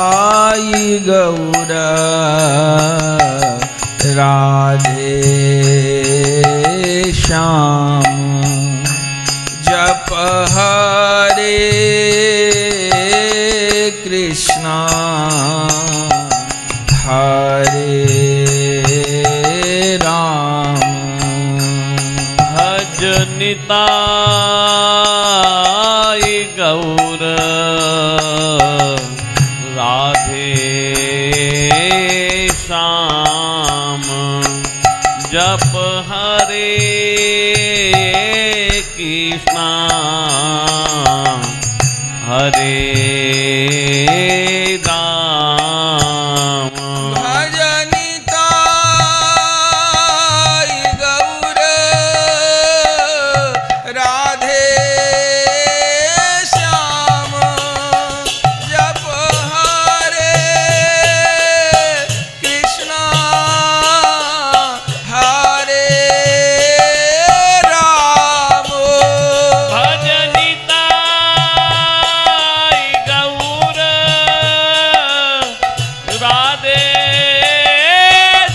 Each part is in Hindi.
भजनिताई गौर राधे श्याम जप हरे कृष्णा हरे राम भजनिताई गौर राधे श्याम जप हरे कृष्णा हरे राम भजनिताई गौर राधे श्याम जप हरे कृष्णा हरे राम भजनिताई गौर राधे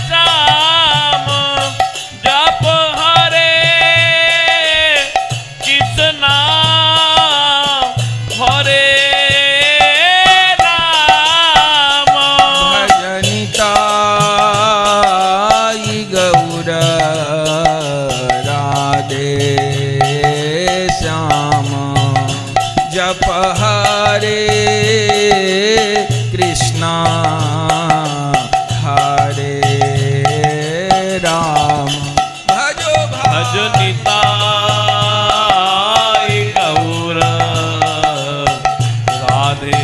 श्याम जप हरे कृष्णा हरे राम भजनिताई गौर राधे श्याम जप हरे कृष्णा हरे राम भजो भजनिताई गौर राधे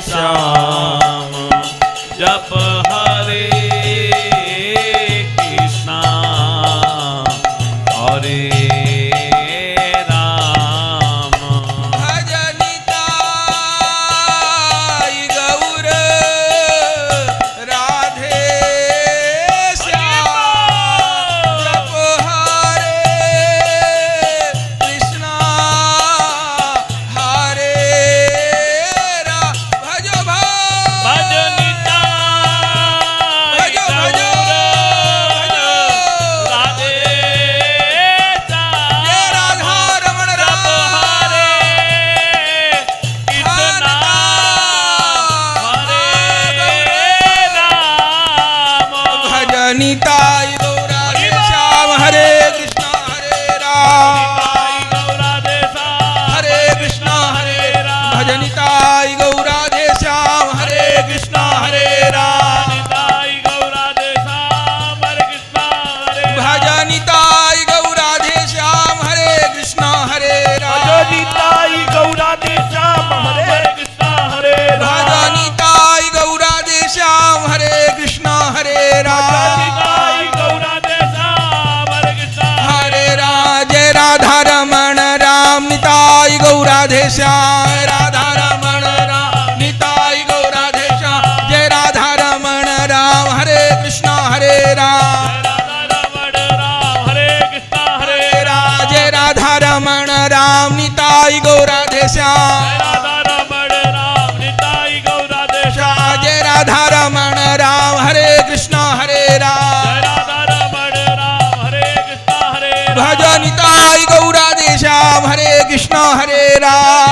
श्याम जप हरे कृष्णा हरे राम भजनिताई गौर राधे श्याम जप हरे कृष्णा हरे राम भजो भजनिताई भजो भजो गौर राधे श्याम जय राधा रमण जप हरे कृष्णा हरे राम भजनिताई गौर राधे श्याम हरे कृष्णा हरे राम हरे कृष्णा हरे राम भजनिताई गौर राधे श्याम हरे कृष्णा हरे राम भजनिताई गौर राधे श्याम हरे कृष्णा हरे राम भजनिताई गौर राधे श्याम हरे कृष्णा हरे राम हरे राजे राधा रमण राम निताई गौर राधे श्याम राधा रमण राम निताई गौर राधे श्याम जय राधा रमण राम हरे कृष्णा हरे राम राजे राधा रमण राम निताई गौर राधे श्याम जय राधा रमण राम हरे कृष्णा हरे राम भजनिताई गौर राधे श्याम हरे कृष्णा हरे राम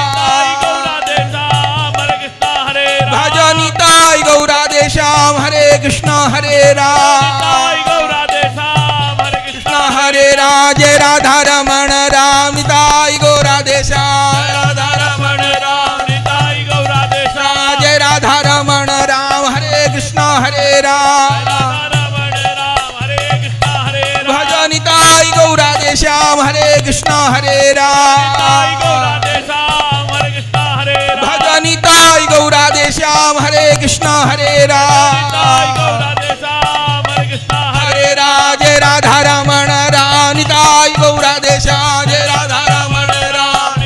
भजनिताई गौर राधे श्याम हरे कृष्णा हरे राम कृष्णा हरे राम जय राधा रमण राम निताई गौर राधे श्याम राधा रमण राम जय राधा रमण राम हरे कृष्णा हरे राम भजनिताई गौर राधे श्याम हरे कृष्णा हरे राम भजनिताई गौर राधे श्याम हरे कृष्णा हरे राम हरे राजे राधा रमण राम निताई गौर राधे श्याम जय राधा रमण राम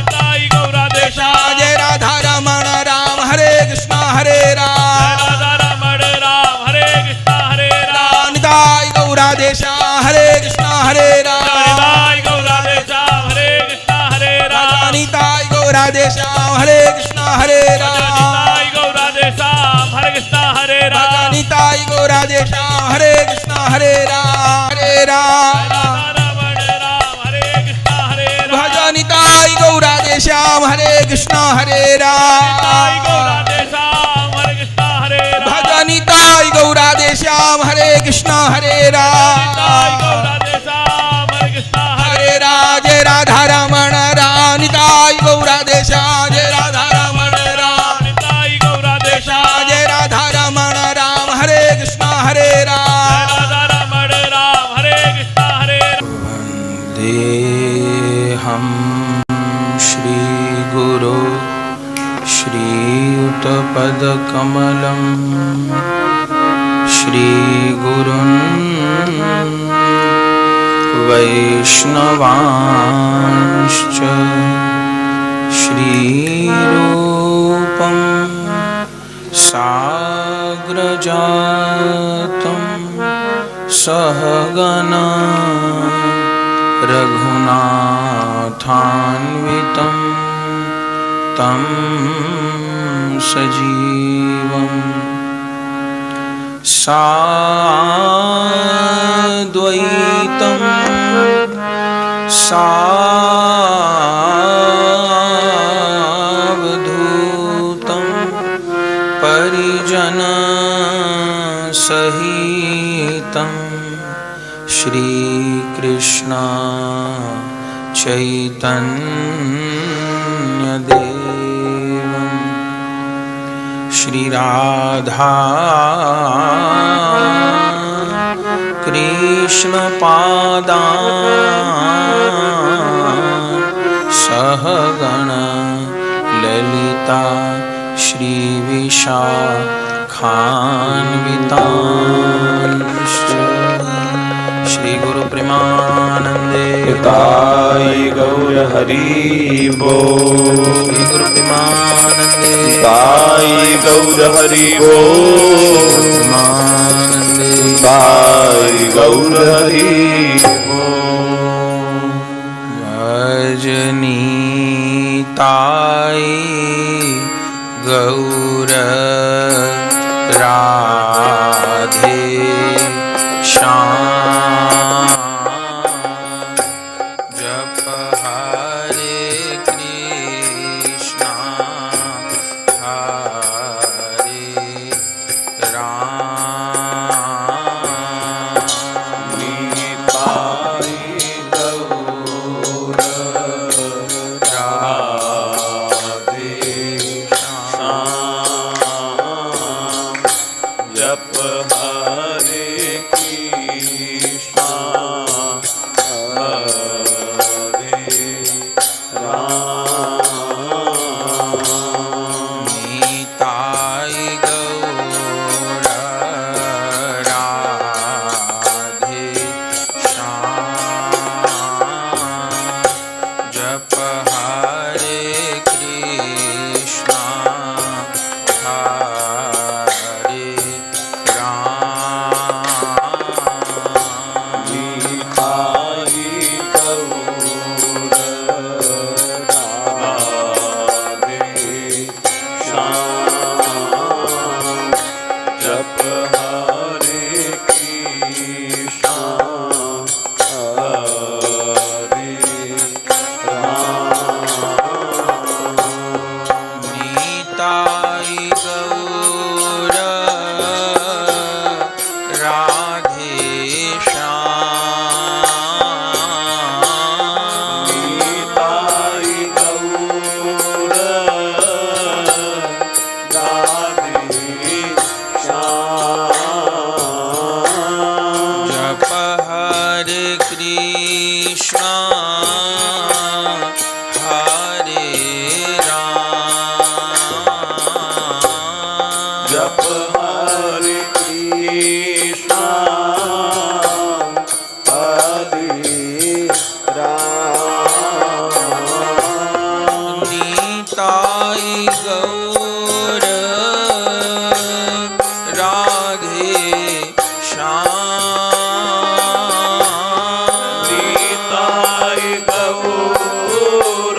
राधे श्याम हरे कृष्णा हरे राम निताई गौ राधे श्याम हरे कृष्णा हरे राम निताई गौ राधे श्याम हरे कृष्णा हरे राम हरे राम रमण राम हरे कृष्णा हरे राम भज निताई गौ राधे श्याम हरे कृष्णा हरे निताई गौ राम राधे श्याम हरे कृष्णा हरे राम भज निताई गौ राधे श्याम हरे कृष्णा हरे निताई गौ राम राधे श्याम हरे कृष्णा हरे राधे राधा रमण राम निताई गौ राधे श्याम जय राधा रमण राम निताई गौ राधे श्याम जय राधा रमण राम हरे कृष्णा हरे राम राधा रमण राम हरे कृष्णा हरे राम वन्देऽहं श्रीगुरो श्रीयुतपदकमलं श्रीगुरुन् वैष्णवांश्च श्रीरूपं साग्रजातं सहगना रघुनाथान्वितं तं सजीवं साद्वैतं सावधूतं परिजनसहितं श्रीकृष्ण चैतन्यदेवं श्रीराधा कृष्णपादान् सहगण ललिता श्रीविशाखान्वितांश्च श्री गुरु प्रेमानंदे ताई गौर हरि बोल श्री गुरु प्रेमानंदे ताई गौर हरि बोल प्रेमानंदे ताई गौर हरि बोल भजनी ताई गौर राधे श्याम जप हरे कृष्णा हरे राम ताई गौर राधे श्याम जप हरे कृष्णा हरे राम निताई गौर राधे श्याम जप हरे कृष्णा हरे राम ताई गौर राधे श्याम जप हरे कृष्णा हरे राम निताई गौर राधे श्याम ताई गौर राधे श्याम जप हरे कृष्णा हरे राम जप हरे कृष्णा हरे राम निताई गौर राधे श्याम ताई गौर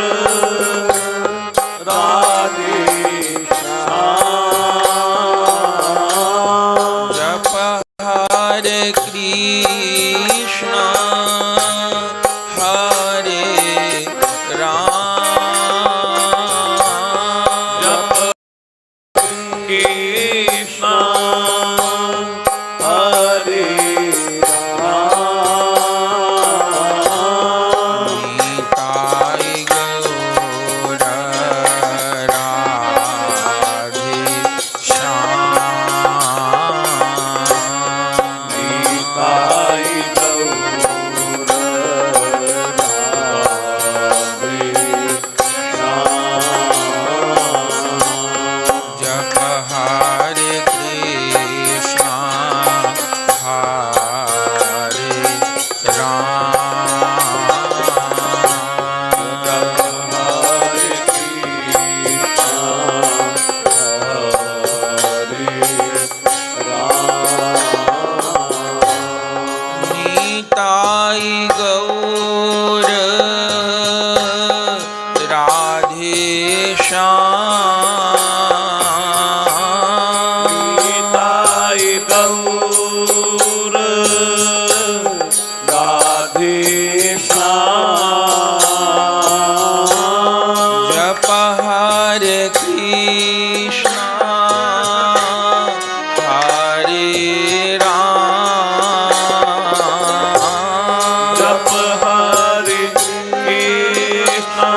जप हरे कृष्णा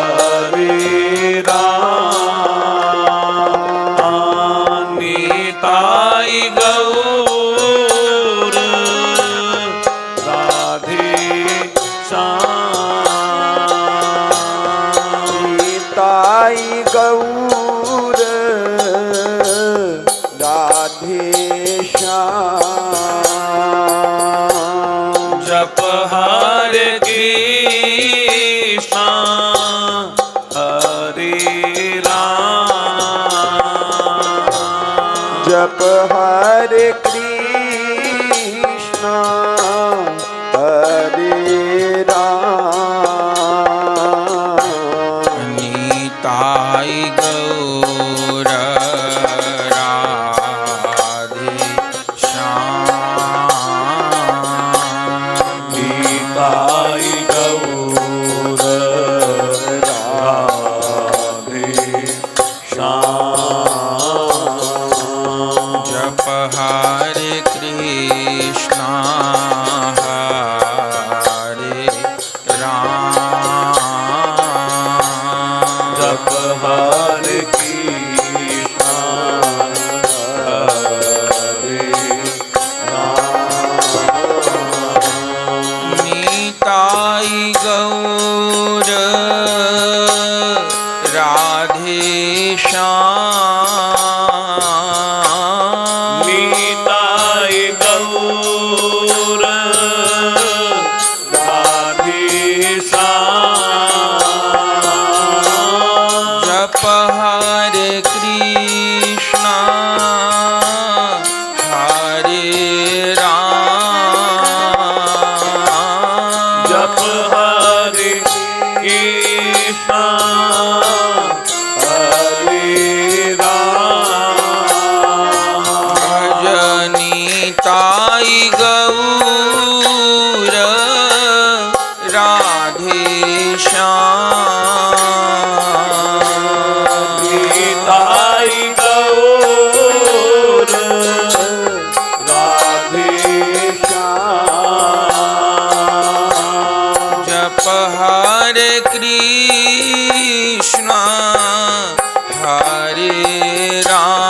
हरे राम निताई गौर राधे श्याम निताई गौर राधे श्याम जप हरे कृष्णा हरे राम जप हरे कृष्णा हरे राम निताई गौर राधे श्याम निताई गौर राधे श्याम जप हरे कृष्णा हरे राम जप हरे कृष्णा हरे राम भजनिताई गौर राधे श्याम निताई गौर राधे श्याम जप हरे कृष्णा हरे राम जप हरे कृष्णा हरे राम निताई गौर राधे श्याम जप हरे कृष्णा हरे राम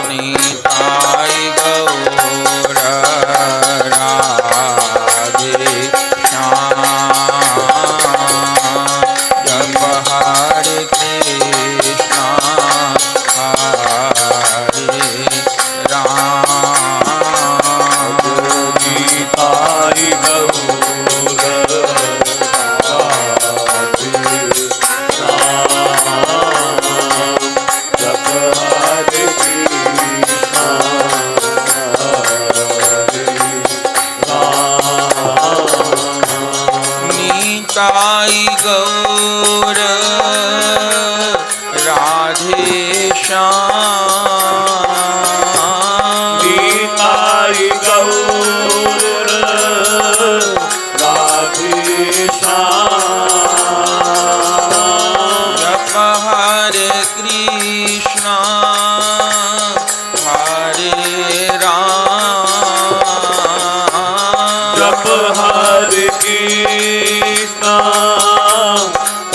निताई गौर राधे श्याम जप हरे कृष्णा हरे राम निताई गौर राधे श्याम निताई गौर राधे श्याम जप हरे कृष्णा हरे राम जप हरे कृष्णा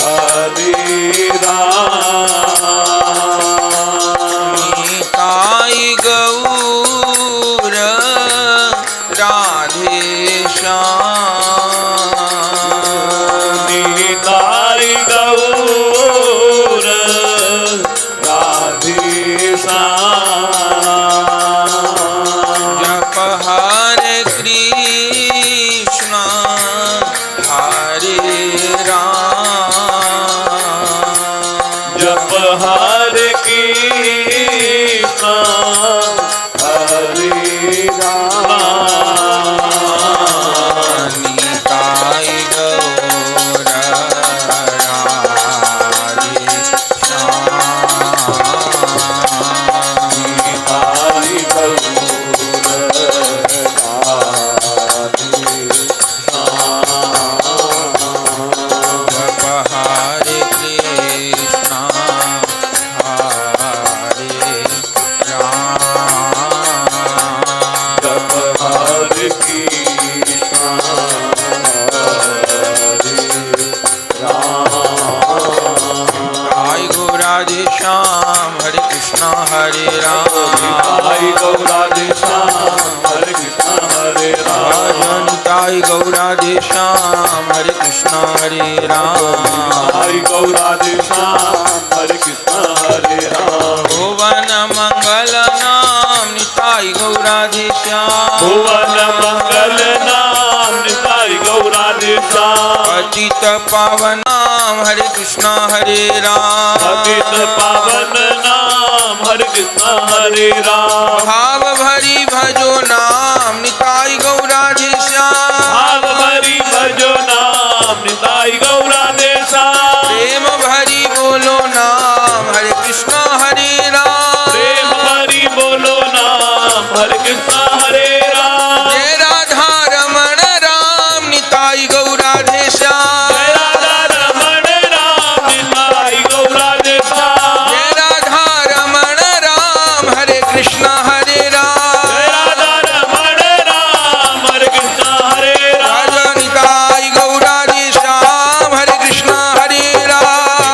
हरे राम निताई गौर राधे श्याम निताई गौर जप हरे कृष्णा हरे राम निताय गौर राधे श्याम हरे कृष्णा हरे राम निताई गौराधे श्याम हरे कृष्णा हरे राम निताई गौराधे श्याम हरे कृष्णा हरे राम निताई गौराधे श्याम हरे कृष्णा हरे राम भुवन मंगल नाम निताई गौराधे श्याम भुवन मंगल नाम निताई गौराधे श्याम पतित पावन नाम हरे कृष्णा हरे राम पतित पावन नाम हरे कृष्णा हरे राम भाव भरी भजो नाम निताई गौराधे श्याम भाव भरी भजो नाम निताई गौराधे श्याम प्रेम भरी बोलो नाम हरे कृष्णा हरे राम प्रेम भरी बोलो नाम हरे कृष्णा हरे राम जय राधा रमण राम निताई गौराधे श्याम जय राधा रमण राम निताई गौराधे श्याम जय राधा रमण राम हरे कृष्णा हरे राम जय राधा रमण राम हरे कृष्णा हरे राम राजा निताई गौराधे श्याम हरे कृष्णा हरे राम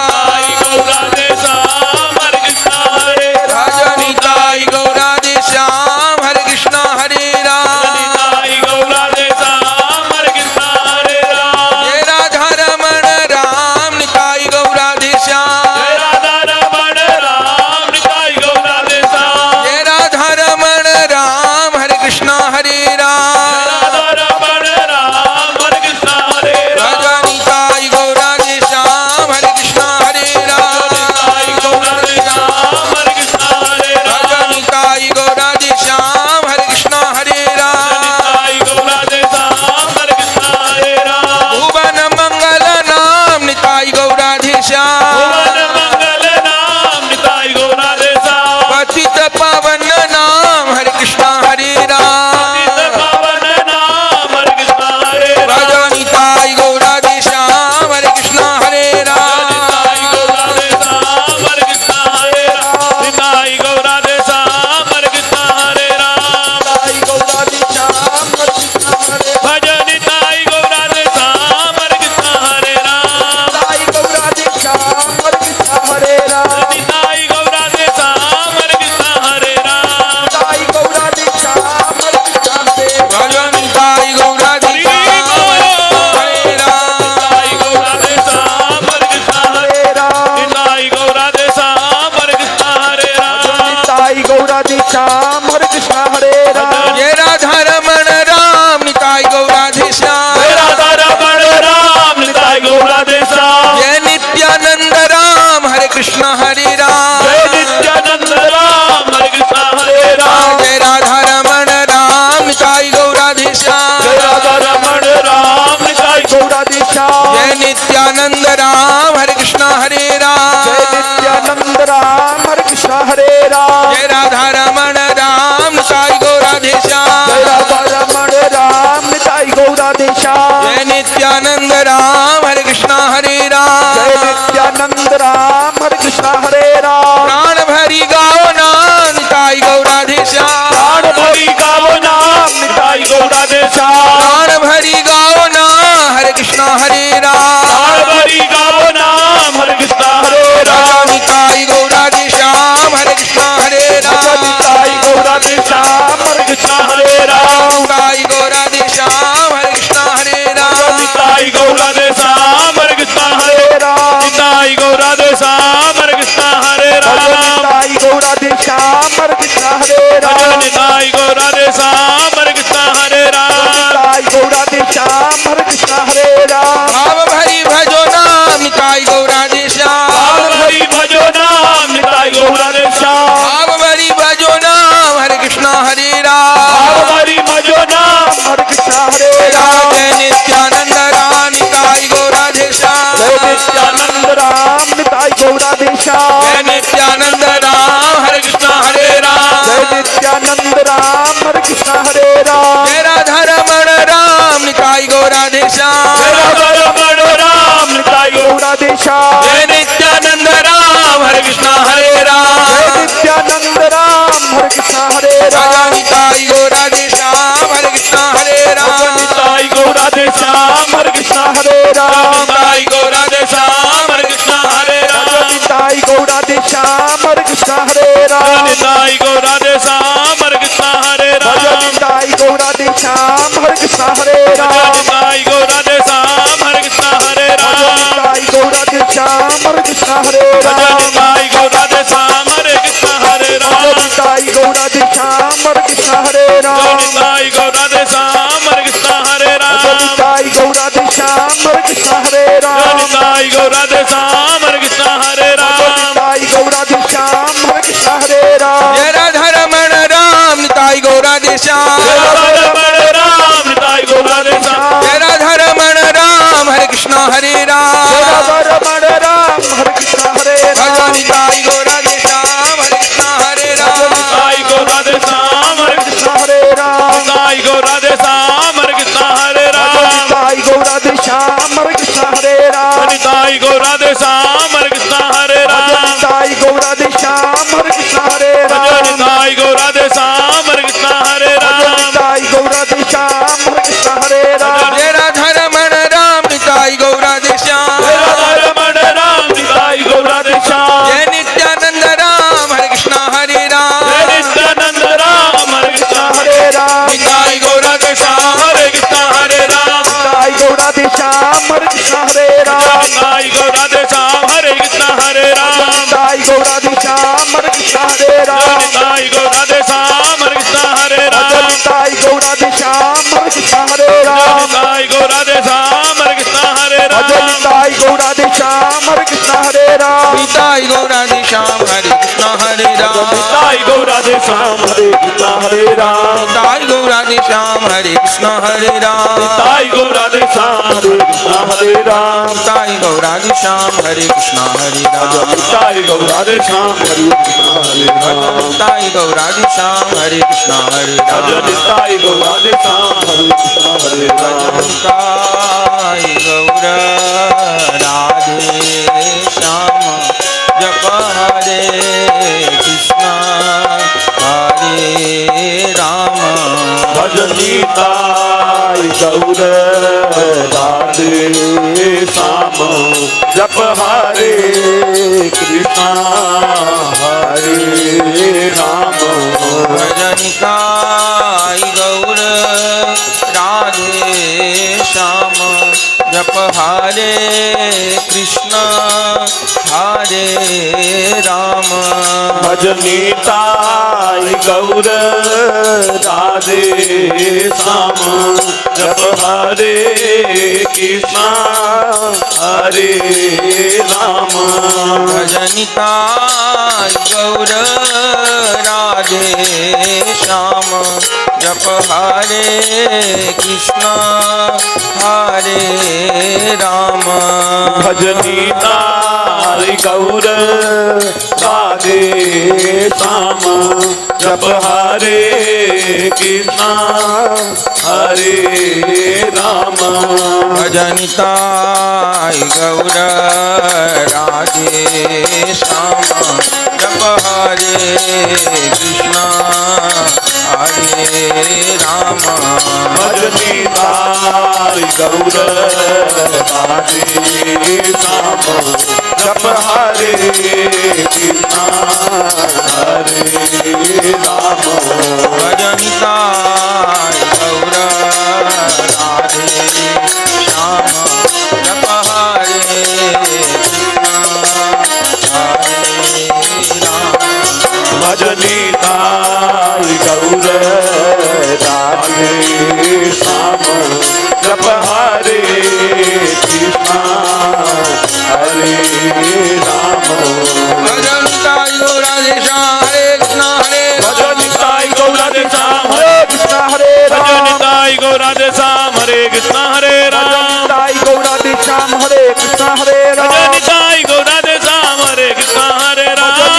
निताई गौराधे श्याम हरे कृष्णा हरे राजा निताई गौराधे श्याम हरे कृष्णा हरे राम निताई गौराधे श्याम हरे कृष्णा हरे राम जय राधा रमण राम निताई गौराधे श्याम जय राधा रमण राम निताई गौराधे श्याम जय राधा रमण राम हरे कृष्णा हरे राम राधा रमण राम हरे कृष्णा हरे राजा निताई गौराधे श्याम हरे कृष्णा हरे राम निताई गौराधे श्याम हरे कृष्णा हरे राजा निताई गौराधे श्याम हरे कृष्णा हरे राम निताई गौराधे श्याम हरे कृष्णा हरे राम भुवन मंगल नाम निताई गौराधे श्याम भुवन मंगल नाम निताई गौराधे श्याम पतित पावन नाम हरे कृष्णा हरे राम पतित पावन नाम हरे कृष्णा हरे राम राजा निताई गौराधे श्याम हरे कृष्णा हरे राम निताई गौराधे श्याम हरे कृष्णा हरे राम निताई गौराधे श्याम हरे कृष्णा हरे राम भज निताई गौराधे श्याम हरे कृष्णा हरे राम निताई गौराधे श्याम हरे कृष्णा हरे राम निताई गौराधे श्याम हरे कृष्णा हरे राम राजा निताई गौराधे श्याम हरे राम निताई गौराधे श्याम हरे कृष्णा हरे राम निताई गौराधे श्याम हरे कृष्णा हरे राम निताई गौराधे श्याम हरे कृष्णा हरे राम जय राधा रमण राम निताई गौराधे श्याम जय राधा रमण राम निताई गौराधे श्याम जय नित्यानंद राम हरे कृष्णा हरे राम जय नित्यानंद राम हरे कृष्णा हरे राम जय राधा रमण राम निताई गौराधे श्याम जय राधा रमण राम निताई गौराधे श्याम जय नित्यानंद राम हरे कृष्णा हरे राम जय नित्यानंद राम हरे कृष्णा हरे राम जय राधा रमण राम निताई गौराधे श्याम जय राधा रमण राम निताई गौराधे श्याम जय नित्यानंद राम हरे कृष्णा हरे राम जय नित्यानंद राम हरे कृष्णा हरे राम प्राण भरी गाओ नाम निताई गौराधे श्याम प्राण भरी गावो नाम निताई गौराधे श्याम प्राण भरी गाओ नाम हरे कृष्णा हरे राम प्राण भरी गावो नाम हरे कृष्णा हरे राजा राम निताई गौराधे श्याम हरे कृष्णा हरे राम निताई गौराधे श्याम हरे कृष्णा हरे राम निताई गौराधे श्याम हरे कृष्णा हरे राम निताई गौराधे श्याम हरे कृष्णा हरे राम निताई गौराधे श्याम हरे कृष्णा हरे राम निताई गौराधे श्याम हरे कृष्णा हरे राम निताई गौराधे श्याम हरे कृष्णा हरे राम निताई गौराधे श्याम हरे कृष्णा हरे राम भाव भरी भजो नाम निताई गौराधे श्याम भाव भरी भजो नाम नित्यानंद राम हरे कृष्णा हरे राम जय नित्यानंद राम हरे कृष्णा हरे राम जय राधा रमण राम निताई गौराधे श्याम जय राधा रमण राम निताई गौराधे श्याम जय नित्यानंद राम हरे कृष्णा हरे राम जय नित्यानंद राम हरे कृष्णा हरे राजा राम निताई गौराधे श्याम हरे कृष्णा हरे राम निताई गौराधे श्याम हरे कृष्णा हरे राम निताई गौराधे श्याम हरे कृष्णा हरे राम निताई गौराधे श्याम हरे कृष्णा हरे राम निताई गौराधे श्याम हरे कृष्णा हरे राम निताई गौराधे श्याम हरे कृष्णा हरे राम निताई गौराधे श्याम हरे कृष्णा हरे राम निताई गौराधे श्याम हरे कृष्णा हरे राम निताई गौराधे श्याम हरे कृष्णा हरे राम निताई गौराधे श्याम हरे कृष्णा हरे राम निताई गौराधे श्याम हरे कृष्णा हरे राम निताई गौराधे श्याम हरे कृष्णा हरे राम निताई गौराधे श्याम हरे कृष्णा हरे राम निताई गौराधे श्याम हरे कृष्णा हरे राम जय राधा रमण राम निताई गौराधे श्याम राधा रमण राम निताई गौराधे श्याम जय राधा रमण राम हरे कृष्णा हरे राम राधा रमण राम हरे कृष्णा हरे राजा राम निताई गौराधे श्याम हरे कृष्णा हरे राम निताई गौराधे श्याम हरे कृष्णा हरे राम निताई गौराधे श्याम हरे कृष्णा हरे राम निताई गौराधे श्याम हरे कृष्णा हरे राम निताई गौराधे श्याम हरे कृष्णा हरे राम निताई गौराधे श्याम हरे कृष्णा हरे राम निताई गौराधे श्याम हरे कृष्णा हरे राम निताई गौराधे श्याम हरे कृष्णा हरे राम जय राधा रमण राम निताई गौराधे श्याम राधा रमण राम निताई गौराधे श्याम जय नित्यानंद राम हरे कृष्णा हरे राम नित्यानंद राम हरे कृष्णा हरे राम निताई गौराधे श्याम हरे कृष्णा हरे राम निताई गौराधे श्याम हरे कृष्णा हरे राम निताई गौराधे श्याम हरे कृष्णा हरे राम निताई गौराधे श्याम हरे कृष्णा हरे राम निताई गौराधे श्याम हरे कृष्णा हरे राम निताई गौराधे श्याम हरे कृष्णा हरे राम निताई गौराधे श्याम हरे कृष्णा हरे राम निताई गौराधे श्याम हरे कृष्णा हरे राम निताई गौराधे श्याम हरे कृष्णा हरे राम निताई गौराधे श्याम हरे कृष्णा हरे राम निताई गौराधे श्याम हरे कृष्णा हरे राम निताई गौराधे श्याम हरे कृष्णा हरे राम निताई गौराधे श्याम हरे कृष्णा हरे राम निताई गौराधे श्याम हरे कृष्णा हरे राम निताई गौराधे श्याम हरे कृष्णा हरे राम निताई गौराधे श्याम हरे कृष्णा हरे राम निताई गौर राधे श्याम जप हरे कृष्णा हरे राम भजनीताई गौर राधे श्याम जप हरे कृष्णा हरे राम भजनिताई गौर राधे श्याम जप हरे कृष्ण हरे राम भजनीताई गौर राधे श्याम जप हरे कृष्णा हरे राम भजनिताई गौर राधे श्याम जप हरे कृष्ण हरे राम भजनीताई गौर राधे श्याम जप हरे कृष्णा हरे राम भजनिताई गौर राधे श्याम जप हरे कृष्ण हरे राम भजनीताई गौर राधे श्याम जप हरे कृष्णा हरे राम भजनिताई गौर राधे श्याम जप हरे कृष्ण हरे राम भजनीताई गौर राधे श्याम जप हरे कृष्णा हरे राम भजनिताई गौर राधे श्याम हरे कृष्ण हरे भजनीताई गौराधे श्याम हरे कृष्णा हरे राम भजनीताई गौराधे श्याम हरे कृष्णा हरे राम निताई गौराधे श्याम हरे कृष्णा हरे राम भजनीताई गौराधे श्याम हरे कृष्णा हरे राम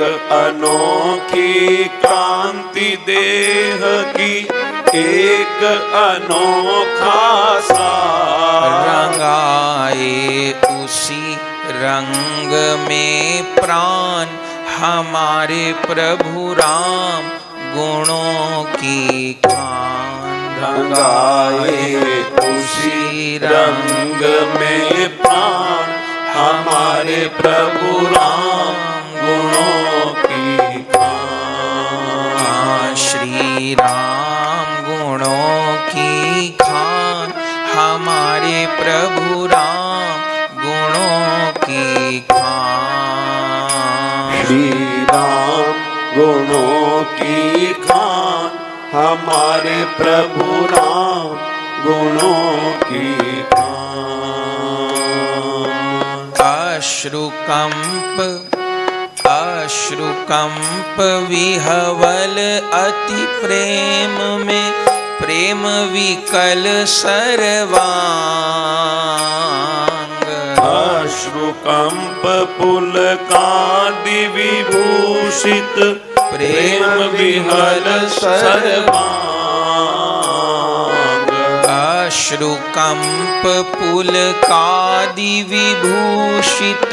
एक अनोखी कांति देह की, एक अनोखा सार। रंगाए उसी रंग में प्राण हमारे प्रभु राम गुणों की खान। रंगाए उसी रंग में प्राण हमारे प्रभु राम गुणों की खान। श्री राम गुणों की खान हमारे प्रभु राम गुणों की खान। श्री राम गुणों की खान हमारे प्रभु राम गुणों की खान। अश्रुकंप विहवल अति प्रेम में, प्रेम विकल सर्वांग। अश्रुकंप पुलकादि विभूषित, प्रेम विहल सर्वांग। अश्रुकंप पुलकादि विभूषित,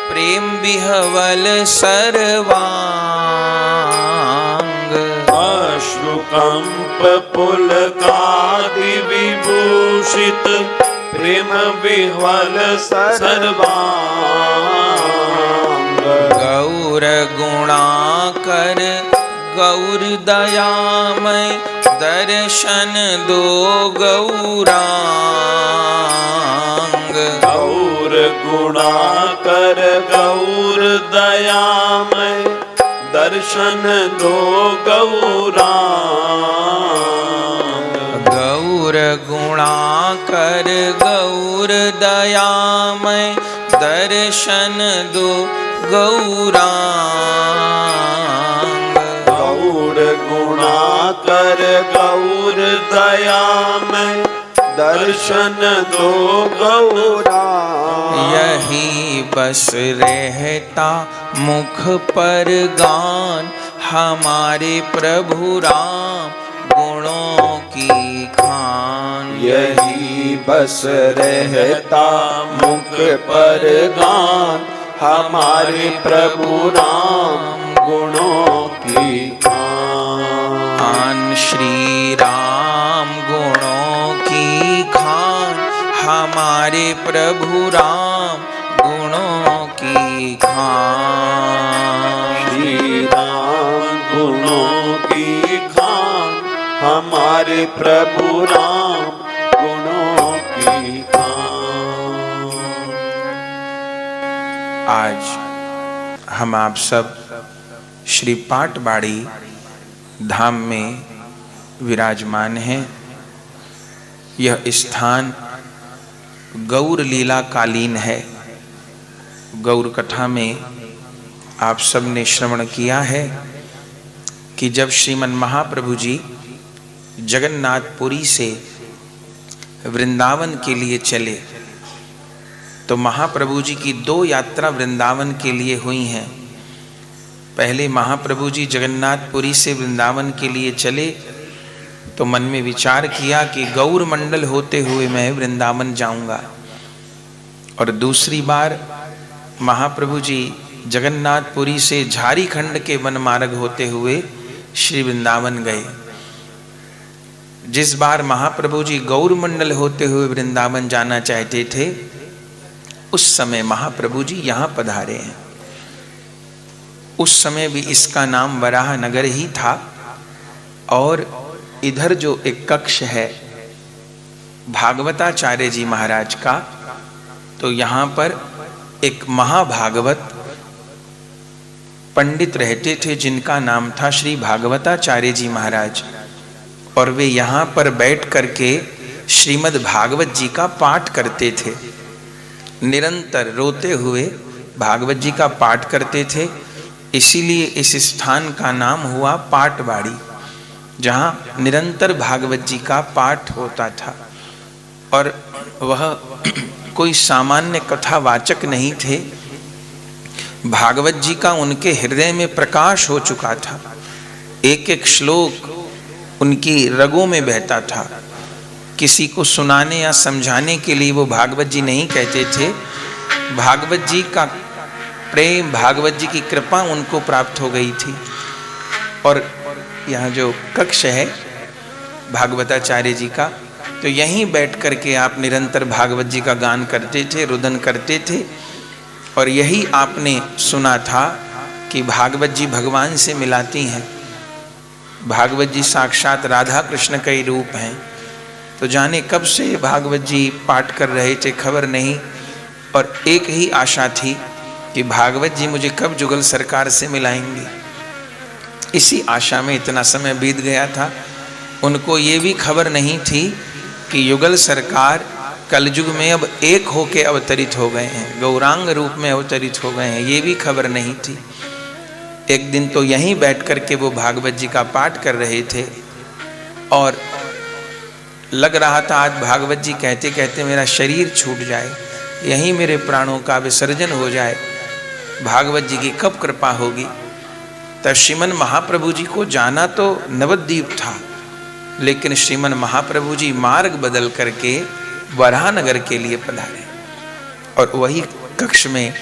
प्रेम विहवल सर्वांग। अश्रुकंप पुलकादि विभूषित, प्रेम विह्वल सर्वांग। गौर गुणाकर गौर दयामय, दर्शन दो गौरांग। गौर गुणाकर गौर दयामय, दर्शन दो गौरांग। गौर गुणाकर गौर दयामय, दर्शन दो गौरांग। गौर गुणाकर गौर दयामय, दर्शन दो गौरांग। यही बस रहता मुख पर गान हमारे प्रभु राम गुणों की खान। यही बस रहता मुख पर गान हमारे प्रभु राम गुणों की खान। श्री राम गुणों की खान हमारे प्रभु राम गुणों की खान। श्री राम गुणों की खान हमारे प्रभु राम गुणों की खान। आज हम आप सब श्री पाटबाड़ी धाम में विराजमान हैं। यह स्थान गौर लीला कालीन है। गौर कथा में आप सब ने श्रवण किया है कि जब श्रीमन महाप्रभु जी जगन्नाथपुरी से वृंदावन के लिए चले तो महाप्रभु जी की 2 यात्रा वृंदावन के लिए हुई हैं। पहले महाप्रभु जी जगन्नाथपुरी से वृंदावन के लिए चले तो मन में विचार किया कि गौर मंडल होते हुए मैं वृंदावन जाऊंगा। और दूसरी बार महाप्रभु जी जगन्नाथपुरी से झारीखंड के वन मार्ग होते हुए श्री वृंदावन गए। जिस बार महाप्रभु जी गौर मंडल होते हुए वृंदावन जाना चाहते थे उस समय महाप्रभु जी यहाँ पधारे हैं। उस समय भी इसका नाम वराह नगर ही था। और इधर जो एक कक्ष है भागवताचार्य जी महाराज का, तो यहाँ पर एक महाभागवत पंडित रहते थे जिनका नाम था श्री भागवताचार्य जी महाराज। और वे यहाँ पर बैठ करके श्रीमद् भागवत जी का पाठ करते थे। निरंतर रोते हुए भागवत जी का पाठ करते थे। इसीलिए इस स्थान का नाम हुआ पाटबाड़ी, जहाँ निरंतर भागवत जी का पाठ होता था। और वह कोई सामान्य कथावाचक नहीं थे, भागवत जी का उनके हृदय में प्रकाश हो चुका था। एक एक श्लोक उनकी रगों में बहता था। किसी को सुनाने या समझाने के लिए वो भागवत जी नहीं कहते थे। भागवत जी का प्रेम, भागवत जी की कृपा उनको प्राप्त हो गई थी। और यहाँ जो कक्ष है भागवताचार्य जी का, तो यहीं बैठ करके आप निरंतर भागवत जी का गान करते थे, रुदन करते थे। और यही आपने सुना था कि भागवत जी भगवान से मिलाती हैं। भागवत जी साक्षात राधा कृष्ण का ही रूप हैं। तो जाने कब से भागवत जी पाठ कर रहे थे, खबर नहीं। और एक ही आशा थी कि भागवत जी मुझे कब जुगल सरकार से मिलाएंगे। इसी आशा में इतना समय बीत गया था। उनको ये भी खबर नहीं थी कि युगल सरकार कलयुग में अब एक होके अवतरित हो गए हैं, गौरांग रूप में अवतरित हो गए हैं, ये भी खबर नहीं थी। एक दिन तो यहीं बैठ कर के वो भागवत जी का पाठ कर रहे थे और लग रहा था आज भागवत जी कहते कहते मेरा शरीर छूट जाए, यहीं मेरे प्राणों का विसर्जन हो जाए। भागवत जी की कब कृपा होगी। तब श्रीमन महाप्रभु जी को जाना तो नवद्वीप था, लेकिन श्रीमन महाप्रभु जी मार्ग बदल करके वराहनगर के लिए पधारे। और वही कक्ष में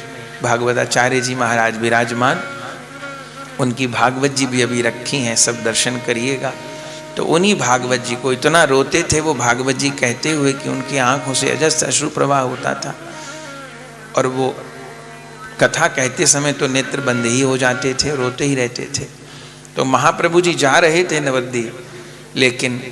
भागवताचार्य जी महाराज विराजमान, उनकी भागवत जी भी अभी रखी हैं, सब दर्शन करिएगा। तो उन्हीं भागवत जी को इतना रोते थे वो भागवत जी कहते हुए कि उनकी आंखों से अजस्त्र अश्रु प्रवाह होता था। और वो कथा कहते समय तो नेत्र बंद ही हो जाते थे, रोते ही रहते थे। तो महाप्रभु जी जा रहे थे नवद्वीप, लेकिन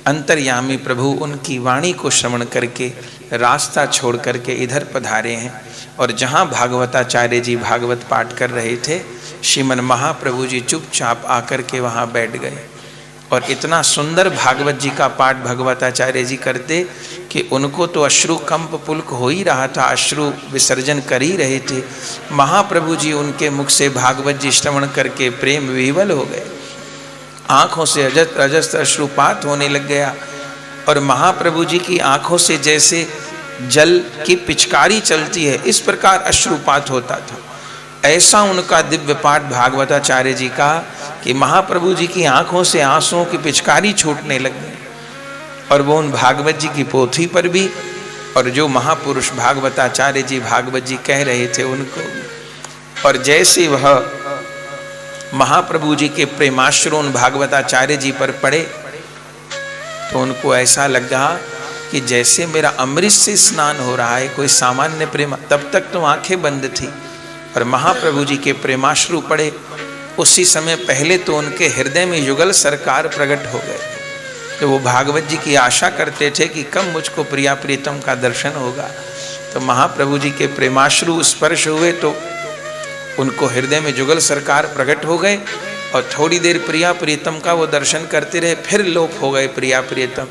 अंतर्यामी प्रभु उनकी वाणी को श्रवण करके रास्ता छोड़ करके इधर पधारे हैं। और जहाँ भागवताचार्य जी भागवत पाठ कर रहे थे, श्रीमन महाप्रभु जी चुपचाप आकर के वहाँ बैठ गए। और इतना सुंदर भागवत जी का पाठ भगवताचार्य जी करते कि उनको तो अश्रु कंप पुलक हो ही रहा था, अश्रु विसर्जन कर ही रहे थे। महाप्रभु जी उनके मुख से भागवत जी श्रवण करके प्रेम विवल हो गए, आँखों से अजस्त्र अश्रुपात होने लग गया। और महाप्रभु जी की आँखों से जैसे जल की पिचकारी चलती है, इस प्रकार अश्रुपात होता था। ऐसा उनका दिव्य पाठ भागवताचार्य जी का कि महाप्रभु जी की आंखों से आंसुओं की पिचकारी छूटने लग गई। और वो उन भागवत जी की पोथी पर भी, और जो महापुरुष भागवताचार्य जी भागवत जी कह रहे थे उनको भी। और जैसे वह महाप्रभु जी के प्रेमाश्रु उन भागवताचार्य जी पर पड़े तो उनको ऐसा लगा कि जैसे मेरा अमृत से स्नान हो रहा है, कोई सामान्य प्रेम। तब तक तो आंखें बंद थी और महाप्रभु जी के प्रेमाश्रु पड़े। उसी समय पहले तो उनके हृदय में युगल सरकार प्रकट हो गए। तो वो भागवत जी की आशा करते थे कि कब मुझको प्रिया प्रीतम का दर्शन होगा। तो महाप्रभु जी के प्रेमाश्रु स्पर्श हुए तो उनको हृदय में जुगल सरकार प्रकट हो गए। और थोड़ी देर प्रिया प्रीतम का वो दर्शन करते रहे, फिर लोप हो गए प्रिया प्रीतम।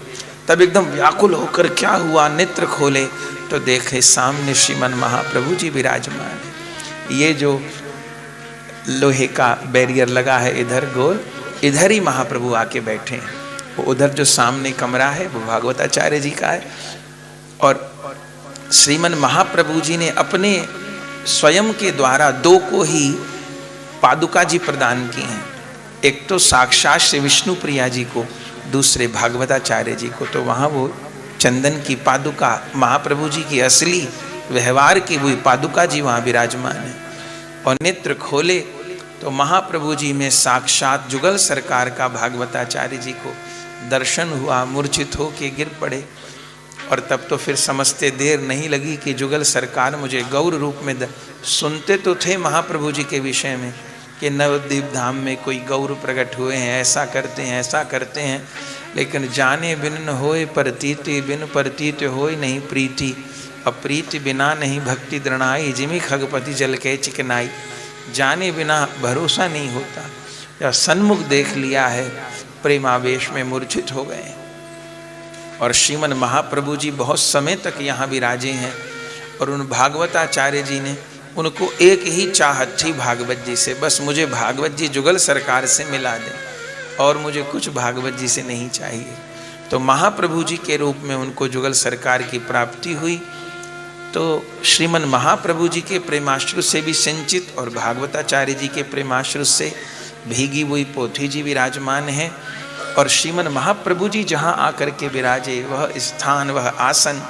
तब एकदम व्याकुल होकर क्या हुआ, नेत्र खोले तो देखे सामने श्रीमन महाप्रभु जी विराजमान है। ये जो लोहे का बैरियर लगा है इधर गोल, इधर ही महाप्रभु आके बैठे हैं। वो उधर जो सामने कमरा है वो भागवताचार्य जी का है। और श्रीमन महाप्रभु जी ने अपने स्वयं के द्वारा दो को ही पादुका जी प्रदान की हैं। एक तो साक्षात श्री विष्णु प्रिया जी को, दूसरे भागवताचार्य जी को। तो वहाँ वो चंदन की पादुका, महाप्रभु जी की असली व्यवहार की वही पादुका जी वहाँ विराजमान है। और नेत्र खोले तो महाप्रभु जी में साक्षात जुगल सरकार का भागवताचार्य जी को दर्शन हुआ। मूर्छित हो के गिर पड़े। और तब तो फिर समझते देर नहीं लगी कि जुगल सरकार मुझे गौर रूप में सुनते तो थे महाप्रभु जी के विषय में कि नवद्वीप धाम में कोई गौर प्रकट हुए हैं, ऐसा करते हैं, ऐसा करते हैं। लेकिन जाने बिन न होए प्रतीति, बिन प्रतीत होए नहीं प्रीति। अप्रीति बिना नहीं भक्ति दृढ़ाई, जिमी खगपति जल के चिकनाई। जाने बिना भरोसा नहीं होता। या सन्मुख देख लिया है, प्रेमावेश में मूर्छित हो गए। और श्रीमन महाप्रभु जी बहुत समय तक यहाँ विराजे हैं। और उन भागवताचार्य जी ने, उनको एक ही चाहत थी भागवत जी से, बस मुझे भागवत जी जुगल सरकार से मिला दें और मुझे कुछ भागवत जी से नहीं चाहिए। तो महाप्रभु जी के रूप में उनको जुगल सरकार की प्राप्ति हुई। तो श्रीमन महाप्रभु जी के प्रेमाश्रु से भी सिंचित और भागवताचार्य जी के प्रेमाश्रु से भीगी हुई पोथी जी विराजमान है। और श्रीमन महाप्रभु जी जहाँ आकर के विराजे, वह स्थान, वह आसन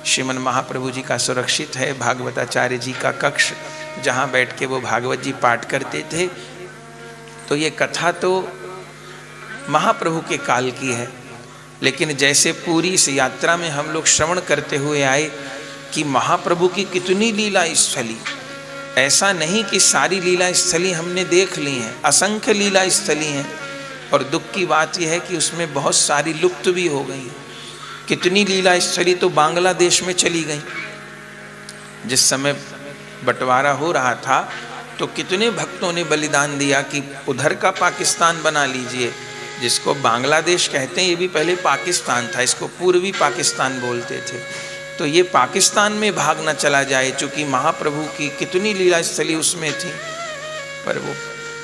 श्रीमन महाप्रभु जी का सुरक्षित है। भागवताचार्य जी का कक्ष जहाँ बैठ के वो भागवत जी पाठ करते थे। तो ये कथा तो महाप्रभु के काल की है, लेकिन जैसे पूरी इस यात्रा में हम लोग श्रवण करते हुए आए कि महाप्रभु की कितनी लीला स्थली, ऐसा नहीं कि सारी लीला स्थली हमने देख ली हैं, असंख्य लीला स्थली हैं। और दुख की बात यह है कि उसमें बहुत सारी लुप्त भी हो गई। कितनी लीला स्थली तो बांग्लादेश में चली गई। जिस समय बंटवारा हो रहा था तो कितने भक्तों ने बलिदान दिया कि उधर का पाकिस्तान बना लीजिए, जिसको बांग्लादेश कहते हैं। ये भी पहले पाकिस्तान था, इसको पूर्वी पाकिस्तान बोलते थे। तो ये पाकिस्तान में भाग न चला जाए, चूँकि महाप्रभु की कितनी लीला स्थली उसमें थी। पर वो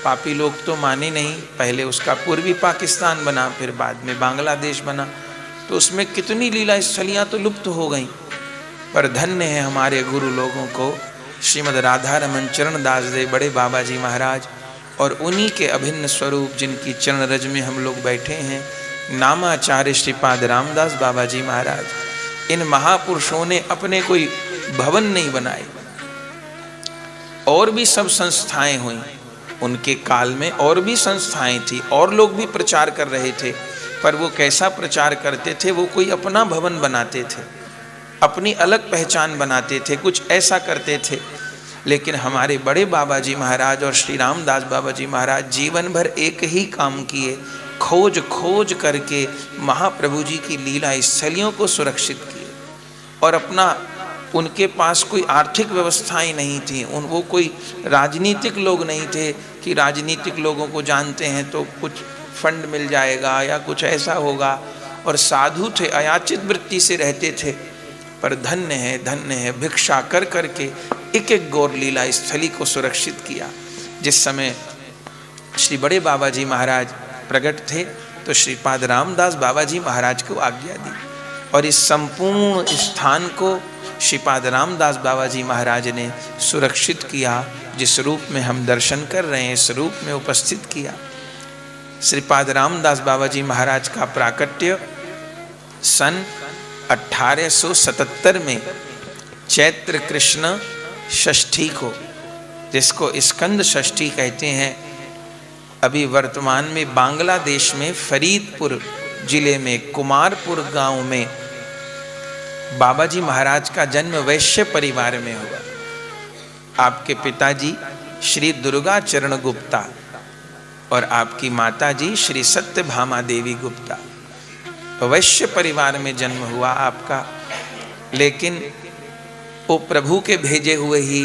पापी लोग तो माने नहीं। पहले उसका पूर्वी पाकिस्तान बना, फिर बाद में बांग्लादेश बना, तो उसमें कितनी लीला स्थलियाँ तो लुप्त हो गईं। पर धन्य है हमारे गुरु लोगों को, श्रीमद् राधा रमन चरण दास देव बड़े बाबा जी महाराज, और उन्हीं के अभिन्न स्वरूप जिनकी चरण रज में हम लोग बैठे हैं, नामाचार्य श्रीपाद रामदास बाबा जी महाराज। इन महापुरुषों ने अपने कोई भवन नहीं बनाए। और भी सब संस्थाएं हुई उनके काल में, और भी संस्थाएं थी, और लोग भी प्रचार कर रहे थे। पर वो कैसा प्रचार करते थे, वो कोई अपना भवन बनाते थे, अपनी अलग पहचान बनाते थे, कुछ ऐसा करते थे। लेकिन हमारे बड़े बाबा जी महाराज और श्री रामदास बाबा जी महाराज जीवन भर एक ही काम किए, खोज खोज करके महाप्रभु जी की लीला स्थलियों को सुरक्षित किए। और अपना, उनके पास कोई आर्थिक व्यवस्थाएं नहीं थी, वो कोई राजनीतिक लोग नहीं थे कि राजनीतिक लोगों को जानते हैं तो कुछ फंड मिल जाएगा या कुछ ऐसा होगा। और साधु थे, अयाचित वृत्ति से रहते थे। पर धन्य है, भिक्षा कर करके एक एक गौर लीला स्थली को सुरक्षित किया। जिस समय श्री बड़े बाबा जी महाराज प्रकट थे तो श्रीपाद रामदास बाबा जी महाराज को आज्ञा दी, और इस संपूर्ण स्थान को श्रीपाद रामदास बाबा जी महाराज ने सुरक्षित किया। जिस रूप में हम दर्शन कर रहे हैं, इस रूप में उपस्थित किया। श्रीपाद रामदास बाबा जी महाराज का प्राकट्य सन 1877 में चैत्र कृष्ण षष्ठी को, जिसको स्कंद षष्ठी कहते हैं, अभी वर्तमान में बांग्लादेश में फरीदपुर जिले में कुमारपुर गांव में बाबा जी महाराज का जन्म वैश्य परिवार में हुआ। आपके पिताजी श्री दुर्गा चरण गुप्ता और आपकी माताजी श्री सत्यभामा देवी गुप्ता। वैश्य परिवार में जन्म हुआ आपका, लेकिन वो प्रभु के भेजे हुए ही,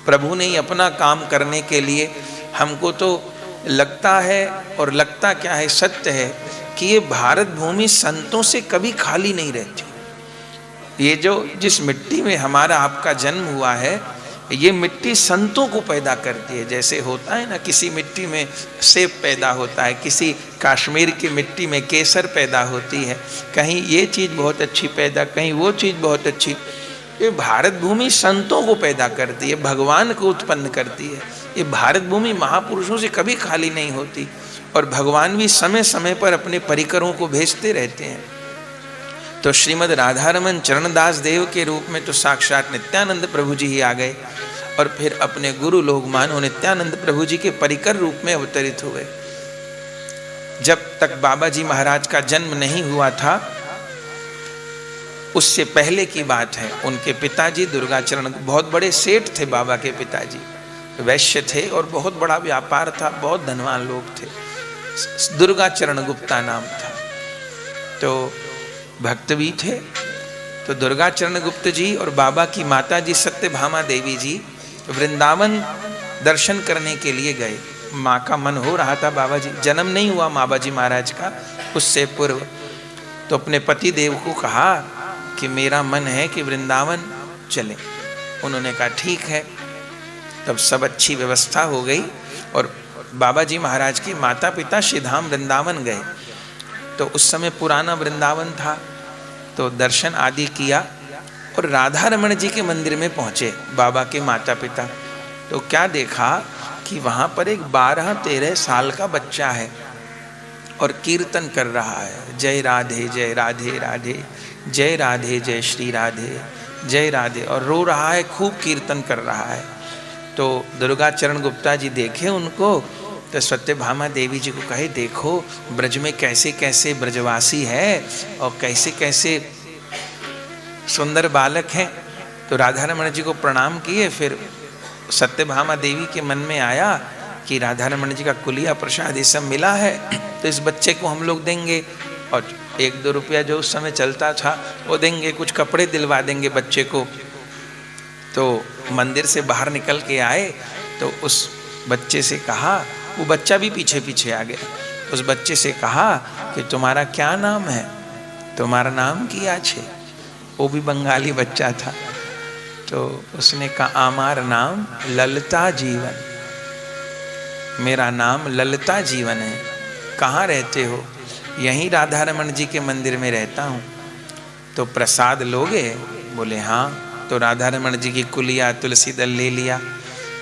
प्रभु ने ही अपना काम करने के लिए, हमको तो लगता है, और लगता क्या है, सत्य है कि ये भारत भूमि संतों से कभी खाली नहीं रहती। ये जो जिस मिट्टी में हमारा आपका जन्म हुआ है, ये मिट्टी संतों को पैदा करती है। जैसे होता है ना, किसी मिट्टी में सेब पैदा होता है, किसी कश्मीर की मिट्टी में केसर पैदा होती है, कहीं ये चीज़ बहुत अच्छी पैदा, कहीं वो चीज़ बहुत अच्छी। ये भारत भूमि संतों को पैदा करती है, भगवान को उत्पन्न करती है। ये भारत भूमि महापुरुषों से कभी खाली नहीं होती, और भगवान भी समय समय पर अपने परिकरों को भेजते रहते हैं। तो श्रीमद् राधारमन चरणदास देव के रूप में तो साक्षात नित्यानंद प्रभु जी ही आ गए, और फिर अपने गुरु लोग मानो नित्यानंद प्रभु जी के परिकर रूप में अवतरित हुए। जब तक बाबा जी महाराज का जन्म नहीं हुआ था, उससे पहले की बात है, उनके पिताजी दुर्गाचरण बहुत बड़े सेठ थे। बाबा के पिताजी वैश्य थे और बहुत बड़ा व्यापार था, बहुत धनवान लोग थे। दुर्गाचरण गुप्ता नाम था। तो भक्त भी थे। तो दुर्गाचरण गुप्त जी और बाबा की माता जी सत्यभामा देवी जी वृंदावन दर्शन करने के लिए गए। माँ का मन हो रहा था, बाबा जी, जन्म नहीं हुआ बाबा जी महाराज का उससे पूर्व। तो अपने पति देव को कहा कि मेरा मन है कि वृंदावन चलें। उन्होंने कहा ठीक है। तब सब अच्छी व्यवस्था हो गई और बाबा जी महाराज के माता पिता श्रीधाम वृंदावन गए। तो उस समय पुराना वृंदावन था, तो दर्शन आदि किया और राधा रमण जी के मंदिर में पहुँचे बाबा के माता पिता। तो क्या देखा कि वहाँ पर एक 12-13 साल का बच्चा है और कीर्तन कर रहा है, जय राधे जय राधे राधे, जय राधे जय श्री राधे, जय राधे, और रो रहा है, खूब कीर्तन कर रहा है। तो दुर्गा चरण गुप्ता जी देखे उनको, तो सत्यभामा देवी जी को कहे, देखो ब्रज में कैसे कैसे ब्रजवासी है और कैसे कैसे सुंदर बालक हैं। तो राधा रमण जी को प्रणाम किए। फिर सत्यभामा देवी के मन में आया कि राधा रमण जी का कुलिया प्रसाद ये सब मिला है, तो इस बच्चे को हम लोग देंगे और 1-2 रुपया जो उस समय चलता था वो देंगे, कुछ कपड़े दिलवा देंगे बच्चे को। तो मंदिर से बाहर निकल के आए तो उस बच्चे से कहा, वो बच्चा भी पीछे पीछे आ गया, उस बच्चे से कहा कि तुम्हारा क्या नाम है? तुम्हारा नाम किया छे? वो भी बंगाली बच्चा था। तो उसने कहा, आमार नाम ललता जीवन, मेरा नाम ललता जीवन है। कहाँ रहते हो? यहीं राधा रमण जी के मंदिर में रहता हूँ। तो प्रसाद लोगे? बोले हाँ। तो राधा रमण जी की कुलिया तुलसी दल ले लिया।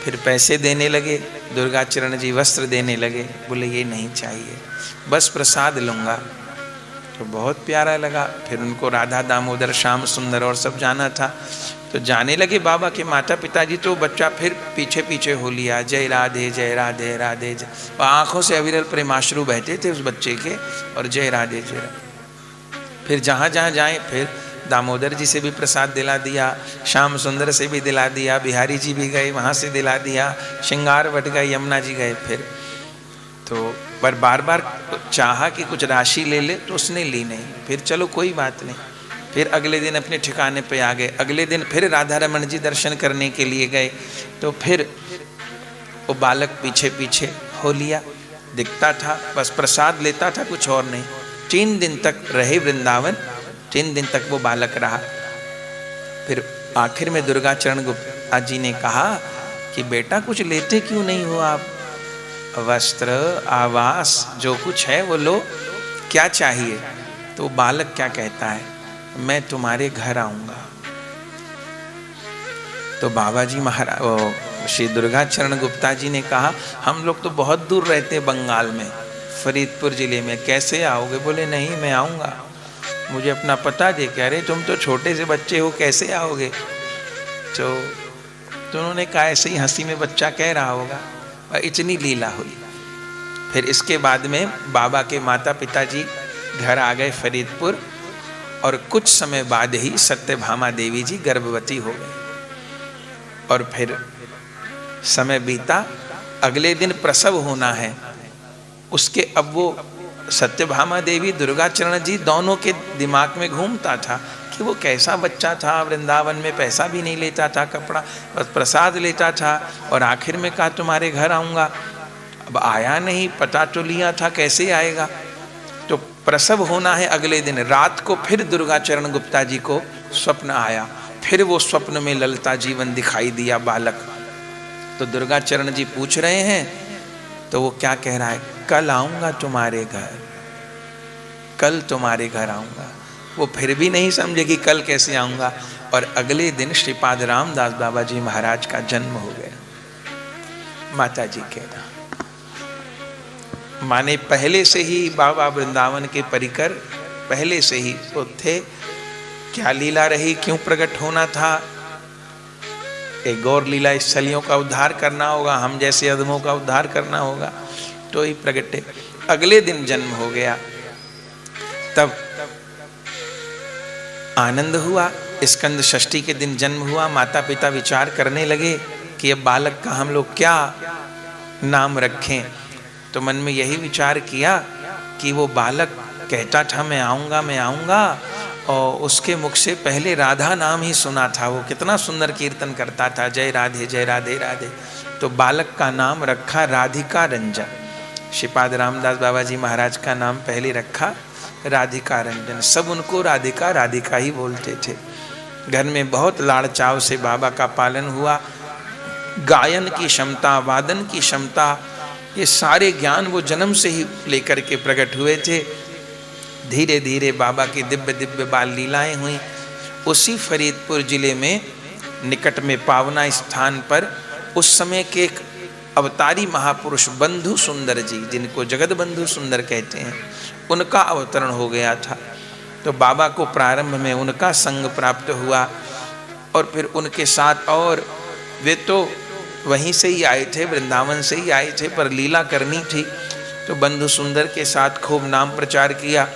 फिर पैसे देने लगे, दुर्गा चरण जी वस्त्र देने लगे। बोले ये नहीं चाहिए, बस प्रसाद लूँगा। तो बहुत प्यारा लगा। फिर उनको राधा दामोदर श्याम सुंदर और सब जाना था। तो जाने लगे बाबा के माता पिताजी। तो बच्चा फिर पीछे पीछे हो लिया, जय राधे जय राधे राधे जय। और आँखों से अविरल प्रेमाश्रु बहते थे उस बच्चे के, और जय राधे जय राधे। फिर जहाँ जहाँ जाए, फिर दामोदर जी से भी प्रसाद दिला दिया, श्याम सुंदर से भी दिला दिया, बिहारी जी भी गए वहाँ से दिला दिया, श्रृंगारवट गए, यमुना जी गए। फिर तो पर बार बार चाहा कि कुछ राशि ले ले, तो उसने ली नहीं। फिर चलो कोई बात नहीं। फिर अगले दिन अपने ठिकाने पे आ गए। अगले दिन फिर राधा रमण जी दर्शन करने के लिए गए। तो फिर वो बालक पीछे पीछे हो लिया, दिखता था, बस प्रसाद लेता था, कुछ और नहीं। 3 दिन तक रहे वृंदावन, 3 दिन तक वो बालक रहा। फिर आखिर में दुर्गा चरण गुप्ता जी ने कहा कि बेटा कुछ लेते क्यों नहीं हो आप? वस्त्र आवास जो कुछ है वो लो, क्या चाहिए? तो बालक क्या कहता है, मैं तुम्हारे घर आऊँगा। तो बाबा जी महाराज श्री दुर्गा चरण गुप्ता जी ने कहा, हम लोग तो बहुत दूर रहते बंगाल में, फरीदपुर जिले में, कैसे आओगे? बोले नहीं मैं आऊँगा, मुझे अपना पता दे। कह रहे तुम तो छोटे से बच्चे हो, कैसे आओगे? तो उन्होंने कहा ऐसे ही हंसी में बच्चा कह रहा होगा। इतनी लीला हुई। फिर इसके बाद में बाबा के माता पिताजी घर आ गए फरीदपुर, और कुछ समय बाद ही सत्यभामा देवी जी गर्भवती हो गई। और फिर समय बीता, अगले दिन प्रसव होना है उसके। अब वो सत्यभामा देवी दुर्गा चरण जी दोनों के दिमाग में घूमता था कि वो कैसा बच्चा था, वृंदावन में पैसा भी नहीं लेता था, कपड़ा बस प्रसाद लेता था, और आखिर में कहा तुम्हारे घर आऊँगा। अब आया नहीं, पता तो लिया था, कैसे आएगा? तो प्रसव होना है अगले दिन रात को। फिर दुर्गा चरण गुप्ता जी को स्वप्न आया। फिर वो स्वप्न में ललता जीवन दिखाई दिया बालक। तो दुर्गा चरण जी पूछ रहे हैं, तो वो क्या कह रहा है, कल आऊँगा तुम्हारे घर, कल तुम्हारे घर आऊँगा। वो फिर भी नहीं समझे कि कल कैसे आऊँगा। और अगले दिन श्रीपाद रामदास बाबा जी महाराज का जन्म हो गया। माता जी के नाम माने पहले से ही बाबा वृंदावन के परिकर पहले से ही तो थे। क्या लीला रही, क्यों प्रकट होना था? एक गौर लीला स्थलियों का उद्धार करना होगा, हम जैसे अधमों का उद्धार करना होगा, तो ही प्रकटे। अगले दिन जन्म हो गया। तब आनंद हुआ। स्कंद षष्ठी के दिन जन्म हुआ। माता पिता विचार करने लगे कि अब बालक का हम लोग क्या नाम रखें। तो मन में यही विचार किया कि वो बालक कहता था मैं आऊँगा मैं आऊँगा, और उसके मुख से पहले राधा नाम ही सुना था। वो कितना सुंदर कीर्तन करता था, जय राधे जय राधे राधे। तो बालक का नाम रखा राधिका रंजन। श्रीपाद रामदास बाबा जी महाराज का नाम पहले रखा राधिका रंजन। सब उनको राधिका राधिका ही बोलते थे। घर में बहुत लाड़ चाव से बाबा का पालन हुआ। गायन की क्षमता, वादन की क्षमता, ये सारे ज्ञान वो जन्म से ही लेकर के प्रकट हुए थे। धीरे धीरे बाबा की दिव्य दिव्य बाल लीलाएं हुई। उसी फरीदपुर जिले में निकट में पावना स्थान पर उस समय के एक अवतारी महापुरुष बंधु सुंदर जी, जिनको जगत बंधु सुंदर कहते हैं, उनका अवतरण हो गया था। तो बाबा को प्रारंभ में उनका संग प्राप्त हुआ और फिर उनके साथ, और वे तो वहीं से ही आए थे, वृंदावन से ही आए थे, पर लीला करनी थी तो बंधु सुंदर के साथ खूब नाम प्रचार किया।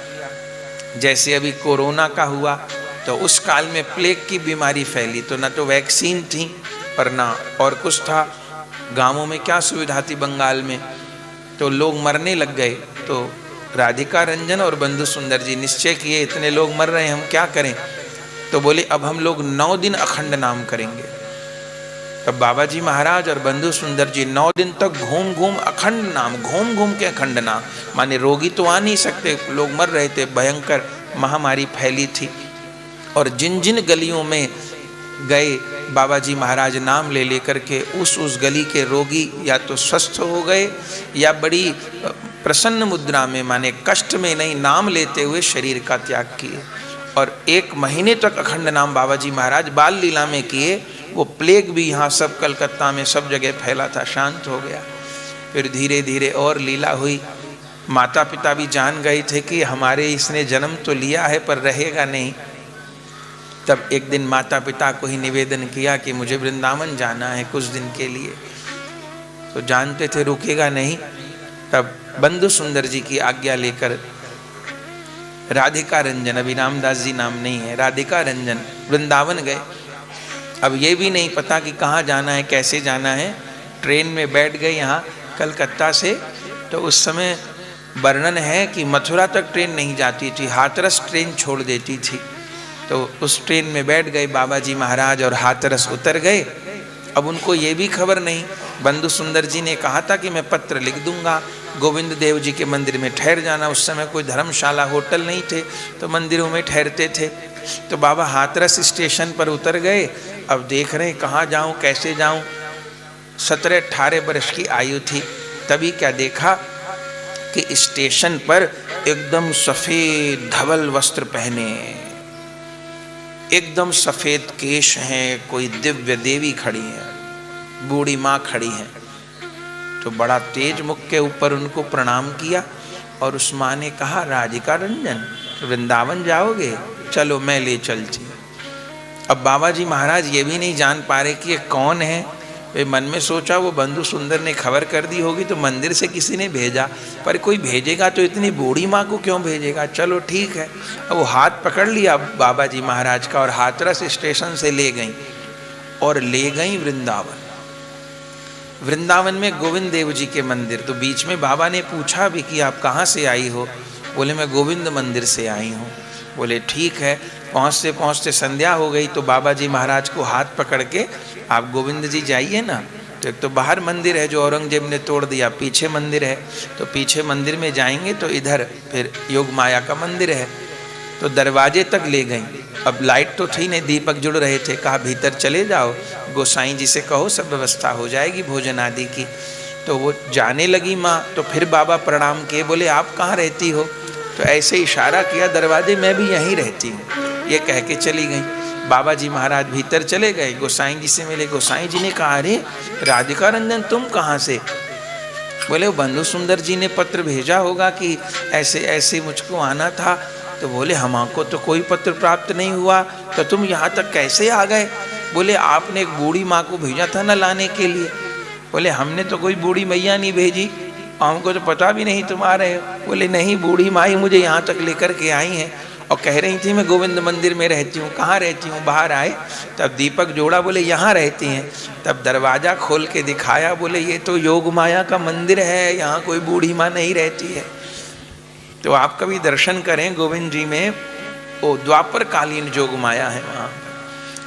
जैसे अभी कोरोना का हुआ तो उस काल में प्लेग की बीमारी फैली, तो ना तो वैक्सीन थी पर ना और कुछ था। गांवों में क्या सुविधा थी बंगाल में, तो लोग मरने लग गए। तो राधिका रंजन और बंधु सुंदर जी निश्चय किए इतने लोग मर रहे हैं, हम क्या करें। तो बोले अब हम लोग 9 दिन अखंड नाम करेंगे। तब बाबा जी महाराज और बंधु सुंदर जी 9 दिन तक घूम घूम अखंड नाम, घूम घूम के अखंड नाम, माने रोगी तो आ नहीं सकते, लोग मर रहे थे, भयंकर महामारी फैली थी। और जिन जिन गलियों में गए बाबा जी महाराज नाम ले लेकर के उस गली के रोगी या तो स्वस्थ हो गए या बड़ी प्रसन्न मुद्रा में, माने कष्ट में नहीं, नाम लेते हुए शरीर का त्याग किए। और 1 महीने तक अखंड नाम बाबा जी महाराज बाल लीला में किए। वो प्लेग भी यहाँ सब कलकत्ता में सब जगह फैला था, शांत हो गया। फिर धीरे धीरे और लीला हुई। माता पिता भी जान गए थे कि हमारे इसने जन्म तो लिया है पर रहेगा नहीं। तब एक दिन माता पिता को ही निवेदन किया कि मुझे वृंदावन जाना है कुछ दिन के लिए, तो जानते थे रुकेगा नहीं। तब बंधु सुंदर जी की आज्ञा लेकर राधिका रंजन, अभी रामदास जी नाम नहीं है, राधिका रंजन वृंदावन गए। अब ये भी नहीं पता कि कहाँ जाना है, कैसे जाना है। ट्रेन में बैठ गए यहाँ कलकत्ता से। तो उस समय वर्णन है कि मथुरा तक ट्रेन नहीं जाती थी, हाथरस ट्रेन छोड़ देती थी। तो उस ट्रेन में बैठ गए बाबा जी महाराज और हाथरस उतर गए। अब उनको ये भी खबर नहीं, बंधु सुंदर जी ने कहा था कि मैं पत्र लिख दूंगा, गोविंद देव जी के मंदिर में ठहर जाना। उस समय कोई धर्मशाला होटल नहीं थे तो मंदिरों में ठहरते थे। तो बाबा हाथरस स्टेशन पर उतर गए। अब देख रहे हैं कहाँ जाऊँ, कैसे जाऊँ। 17-18 वर्ष की आयु थी। तभी क्या देखा कि स्टेशन पर एकदम सफ़ेद धवल वस्त्र पहने, एकदम सफ़ेद केश हैं, कोई दिव्य देवी खड़ी है, बूढ़ी माँ खड़ी है। तो बड़ा तेज मुख के ऊपर उनको प्रणाम किया और उस माँ ने कहा, राधिका रंजन वृंदावन जाओगे, चलो मैं ले चलती। अब बाबा जी महाराज ये भी नहीं जान पा रहे कि ये कौन है। वे मन में सोचा वो बंधु सुंदर ने खबर कर दी होगी तो मंदिर से किसी ने भेजा, पर कोई भेजेगा तो इतनी बूढ़ी माँ को क्यों भेजेगा, चलो ठीक है। अब वो हाथ पकड़ लिया बाबा जी महाराज का और हाथरस स्टेशन से ले गई और ले गई वृंदावन। वृंदावन में गोविंद देव जी के मंदिर। तो बीच में बाबा ने पूछा भी कि आप कहाँ से आई हो। बोले मैं गोविंद मंदिर से आई हूँ। बोले ठीक है। पहुँचते पहुँचते संध्या हो गई तो बाबा जी महाराज को हाथ पकड़ के आप गोविंद जी जाइए ना। तो एक तो बाहर मंदिर है जो औरंगजेब ने तोड़ दिया, पीछे मंदिर है, तो पीछे मंदिर में जाएंगे तो इधर फिर योग माया का मंदिर है। तो दरवाजे तक ले गई। अब लाइट तो थी नहीं, दीपक जुड़ रहे थे। कहा भीतर चले जाओ, गोसाई जी से कहो सब व्यवस्था हो जाएगी भोजन आदि की। तो वो जाने लगी माँ। तो फिर बाबा प्रणाम किए, बोले आप कहाँ रहती हो। तो ऐसे इशारा किया दरवाजे, मैं भी यहीं रहती हूँ, ये कह के चली गई। बाबा जी महाराज भीतर चले गए, गोसाई जी से मिले। गोसाई जी ने कहा, अरे राधिका रंजन तुम कहाँ से। बोले वो बंधु सुंदर जी ने पत्र भेजा होगा कि ऐसे ऐसे मुझको आना था। तो बोले हमको तो कोई पत्र प्राप्त नहीं हुआ, तो तुम यहाँ तक कैसे आ गए। बोले आपने एक बूढ़ी माँ को भेजा था ना लाने के लिए। बोले हमने तो कोई बूढ़ी मैया नहीं भेजी, हमको तो पता भी नहीं तुम आ रहे हो। बोले नहीं, बूढ़ी माँ ही मुझे यहाँ तक लेकर के आई हैं और कह रही थी मैं गोविंद मंदिर में रहती हूँ। कहाँ रहती हूँ। बाहर आए तब दीपक जोड़ा, बोले यहाँ रहती हैं। तब दरवाज़ा खोल के दिखाया, बोले ये तो योग माया का मंदिर है, यहाँ कोई बूढ़ी माँ नहीं रहती है। तो आप कभी दर्शन करें गोविंद जी में, वो द्वापर कालीन जोग माया है वहाँ।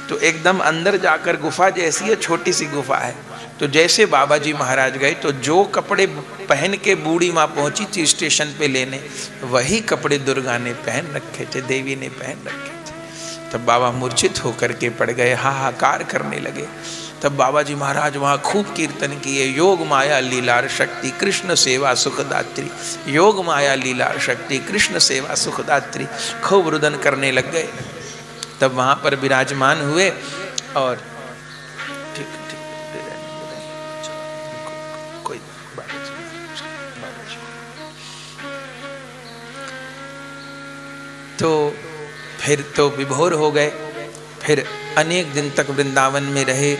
तो एकदम अंदर जाकर गुफा जैसी है, छोटी सी गुफा है। तो जैसे बाबा जी महाराज गए तो जो कपड़े पहन के बूढ़ी माँ पहुँची थी स्टेशन पे लेने, वही कपड़े दुर्गा ने पहन रखे थे, देवी ने पहन रखे थे। तब बाबा मूर्छित होकर के पड़ गए, हाहाकार करने लगे। तब बाबा जी महाराज वहाँ खूब कीर्तन किए, योग माया लीलार शक्ति कृष्ण सेवा सुखदात्री, योग माया लीलार शक्ति कृष्ण सेवा सुखदात्री, खूब रुदन करने लग गए। तब वहाँ पर विराजमान हुए और ठीक कोई तो फिर तो विभोर हो गए। फिर अनेक दिन तक वृंदावन में रहे।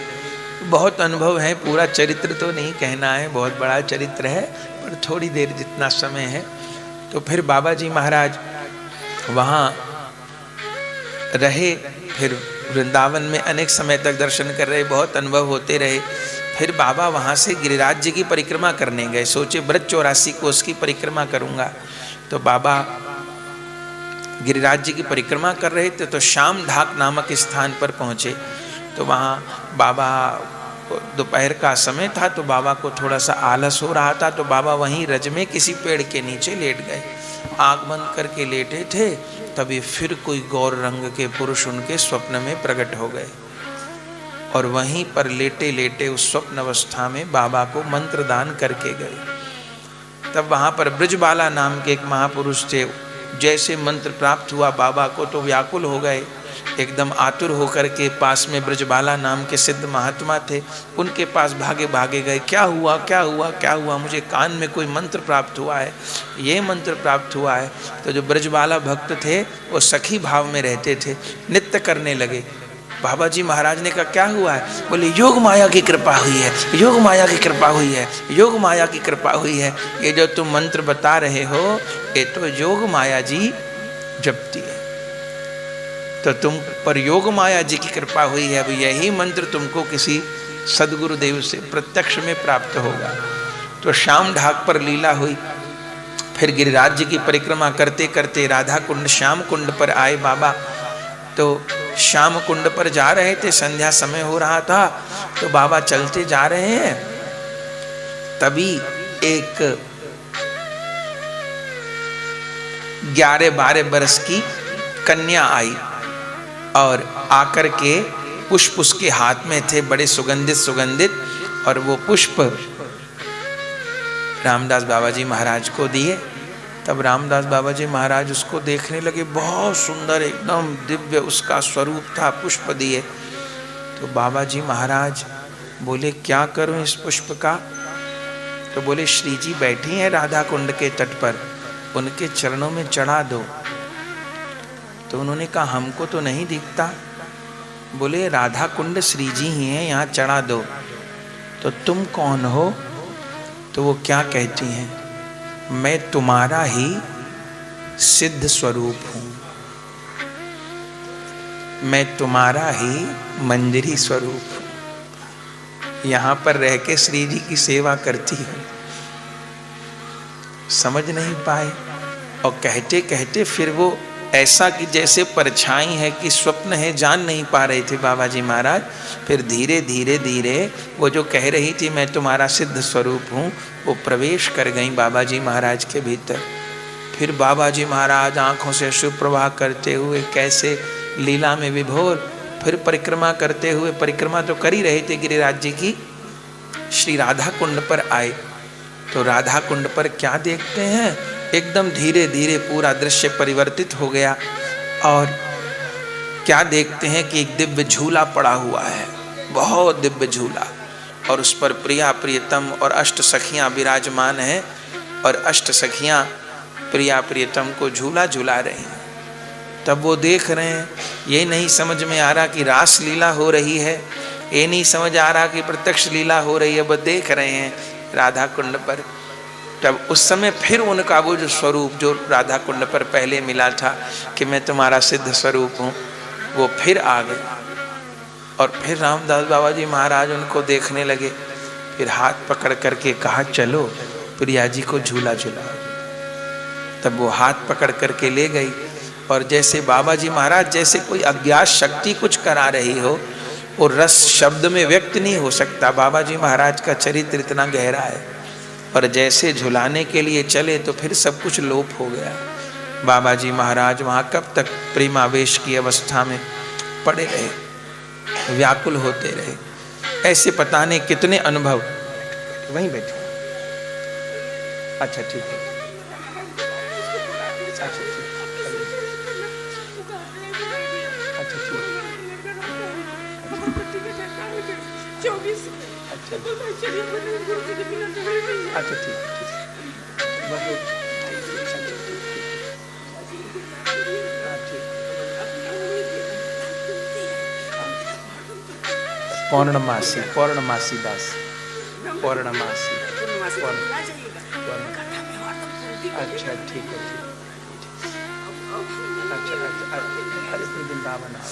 बहुत अनुभव है, पूरा चरित्र तो नहीं कहना है, बहुत बड़ा चरित्र है, पर थोड़ी देर जितना समय है। तो फिर बाबा जी महाराज वहाँ रहे, फिर वृंदावन में अनेक समय तक दर्शन कर रहे, बहुत अनुभव होते रहे। फिर बाबा वहाँ से गिरिराज जी की परिक्रमा करने गए, सोचे ब्रज 84 कोस की परिक्रमा करूँगा। तो बाबा गिरिराज जी की परिक्रमा कर रहे थे तो श्याम ढाक नामक स्थान पर पहुँचे। तो वहाँ बाबा दोपहर का समय था, तो बाबा को थोड़ा सा आलस हो रहा था, तो बाबा वहीं रज में किसी पेड़ के नीचे लेट गए। आँख बंद करके लेटे थे, तभी फिर कोई गौर रंग के पुरुष उनके स्वप्न में प्रकट हो गए और वहीं पर लेटे लेटे उस स्वप्न अवस्था में बाबा को मंत्र दान करके गए। तब वहाँ पर ब्रजबाला नाम के एक महापुरुष थे, जैसे मंत्र प्राप्त हुआ बाबा को तो व्याकुल हो गए, एकदम आतुर होकर के पास में ब्रजबाला नाम के सिद्ध महात्मा थे, उनके पास भागे भागे गए। क्या हुआ क्या हुआ क्या हुआ, मुझे कान में कोई मंत्र प्राप्त हुआ है, ये मंत्र प्राप्त हुआ है। तो जो ब्रजबाला भक्त थे वो सखी भाव में रहते थे, नृत्य करने लगे। बाबा जी महाराज ने कहा क्या हुआ है? बोले योग माया की कृपा हुई है, योग माया की कृपा हुई है, योग माया की कृपा हुई है। ये जो तुम मंत्र बता रहे हो ये तो योग माया जी जपती है, तो तुम पर योग माया जी की कृपा हुई है। अब यही मंत्र तुमको किसी सदगुरु देव से प्रत्यक्ष में प्राप्त होगा। तो श्याम ढाक पर लीला हुई। फिर गिरिराज जी की परिक्रमा करते करते राधा कुंड श्याम कुंड पर आए बाबा। तो श्याम कुंड पर जा रहे थे, संध्या समय हो रहा था, तो बाबा चलते जा रहे हैं, तभी एक 11-12 बरस की कन्या आई और आकर के पुष्प उसके हाथ में थे, बड़े सुगंधित सुगंधित, और वो पुष्प रामदास बाबा जी महाराज को दिए। तब रामदास बाबा जी महाराज उसको देखने लगे, बहुत सुंदर एकदम दिव्य उसका स्वरूप था, पुष्प दिए। तो बाबा जी महाराज बोले क्या करूं इस पुष्प का? तो बोले श्री जी बैठी हैं राधा कुंड के तट पर, उनके चरणों में चढ़ा दो। तो उन्होंने कहा हमको तो नहीं दिखता। बोले राधा कुंड श्री जी ही हैं, यहाँ चढ़ा दो। तो तुम कौन हो? तो वो क्या कहती हैं, मैं तुम्हारा ही सिद्ध स्वरूप हूँ, मैं तुम्हारा ही मंजरी स्वरूप हूँ, यहाँ पर रह के श्री जी की सेवा करती हूँ। समझ नहीं पाए और कहते कहते फिर वो ऐसा कि जैसे परछाई है कि स्वप्न है, जान नहीं पा रहे थे बाबा जी महाराज। फिर धीरे धीरे धीरे वो जो कह रही थी मैं तुम्हारा सिद्ध स्वरूप हूँ, वो प्रवेश कर गई बाबा जी महाराज के भीतर। फिर बाबा जी महाराज आँखों से सुप्रवाह करते हुए कैसे लीला में विभोर, फिर परिक्रमा करते हुए, परिक्रमा तो कर ही रहे थे गिरिराज जी की, श्री राधा कुंड पर आए। तो राधा कुंड पर क्या देखते हैं, एकदम धीरे धीरे पूरा दृश्य परिवर्तित हो गया और क्या देखते हैं कि एक दिव्य झूला पड़ा हुआ है, बहुत दिव्य झूला, और उस पर प्रिया प्रियतम और अष्ट सखियां विराजमान हैं और अष्ट सखियां प्रिया प्रियतम को झूला झूला रही हैं। तब वो देख रहे हैं, ये नहीं समझ में आ रहा कि रास लीला हो रही है, ये नहीं समझ आ रहा कि प्रत्यक्ष लीला हो रही है, वो देख रहे हैं राधा कुंड पर। तब उस समय फिर उनका वो जो स्वरूप जो राधा कुंड पर पहले मिला था कि मैं तुम्हारा सिद्ध स्वरूप हूँ, वो फिर आ गए। और फिर रामदास बाबा जी महाराज उनको देखने लगे, फिर हाथ पकड़ करके कहा चलो प्रिया जी को झूला झूला। तब वो हाथ पकड़ करके ले गई और जैसे बाबा जी महाराज जैसे कोई अज्ञात शक्ति कुछ करा रही हो, वो रस शब्द में व्यक्त नहीं हो सकता। बाबा जी महाराज का चरित्र इतना गहरा है, और जैसे झुलाने के लिए चले तो फिर सब कुछ लोप हो गया। बाबा जी महाराज वहाँ कब तक प्रेमावेश की अवस्था में पड़े रहे, व्याकुल होते रहे। ऐसे पता नहीं कितने अनुभव। वहीं बैठो। अच्छा ठीक है, अच्छा ठीक, अच्छा ठीक, अच्छा ठीक, पौर्णमासी, पौर्णमासी दास, पौर्णमासी, अच्छा ठीक है, ठीक, अच्छा अच्छा, हरे वृंदावन आओ।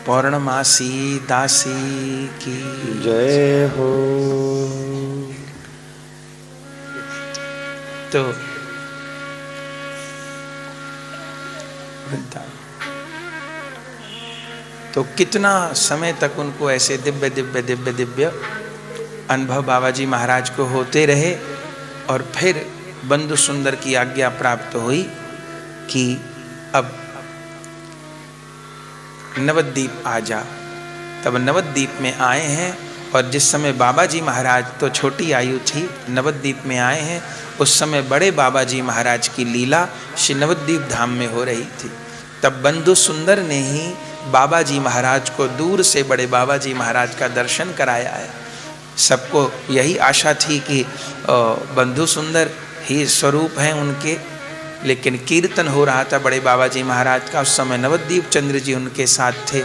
पौर्णमासी दासी की जय हो। तो कितना समय तक उनको ऐसे दिव्य दिव्य दिव्य दिव्य अनुभव बाबाजी महाराज को होते रहे। और फिर बंधु सुंदर की आज्ञा प्राप्त हुई कि अब नवद्वीप आ जा। तब नवद्वीप में आए हैं। और जिस समय बाबाजी महाराज तो छोटी आयु थी, नवद्वीप में आए हैं, उस समय बड़े बाबाजी महाराज की लीला श्री नवद्वीप धाम में हो रही थी। तब बंधु सुंदर ने ही बाबाजी महाराज को दूर से बड़े बाबाजी महाराज का दर्शन कराया है। सबको यही आशा थी कि बंधु सुंदर ही स्वरूप हैं उनके, लेकिन कीर्तन हो रहा था बड़े बाबाजी महाराज का। उस समय नवद्वीप चंद्र जी उनके साथ थे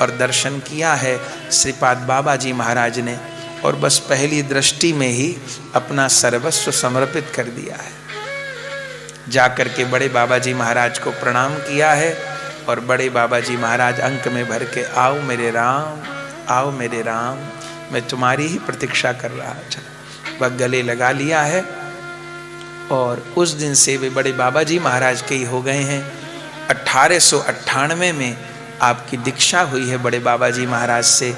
और दर्शन किया है श्रीपाद बाबाजी महाराज ने। और बस पहली दृष्टि में ही अपना सर्वस्व समर्पित कर दिया है। जाकर के बड़े बाबाजी महाराज को प्रणाम किया है। और बड़े बाबाजी महाराज अंक में भर के, आओ मेरे राम, आओ मेरे राम, मैं तुम्हारी ही प्रतीक्षा कर रहा था। वह गले लगा लिया है। और उस दिन से वे बड़े बाबाजी महाराज के ही हो गए हैं। 1898 में आपकी दीक्षा हुई है बड़े बाबाजी महाराज से।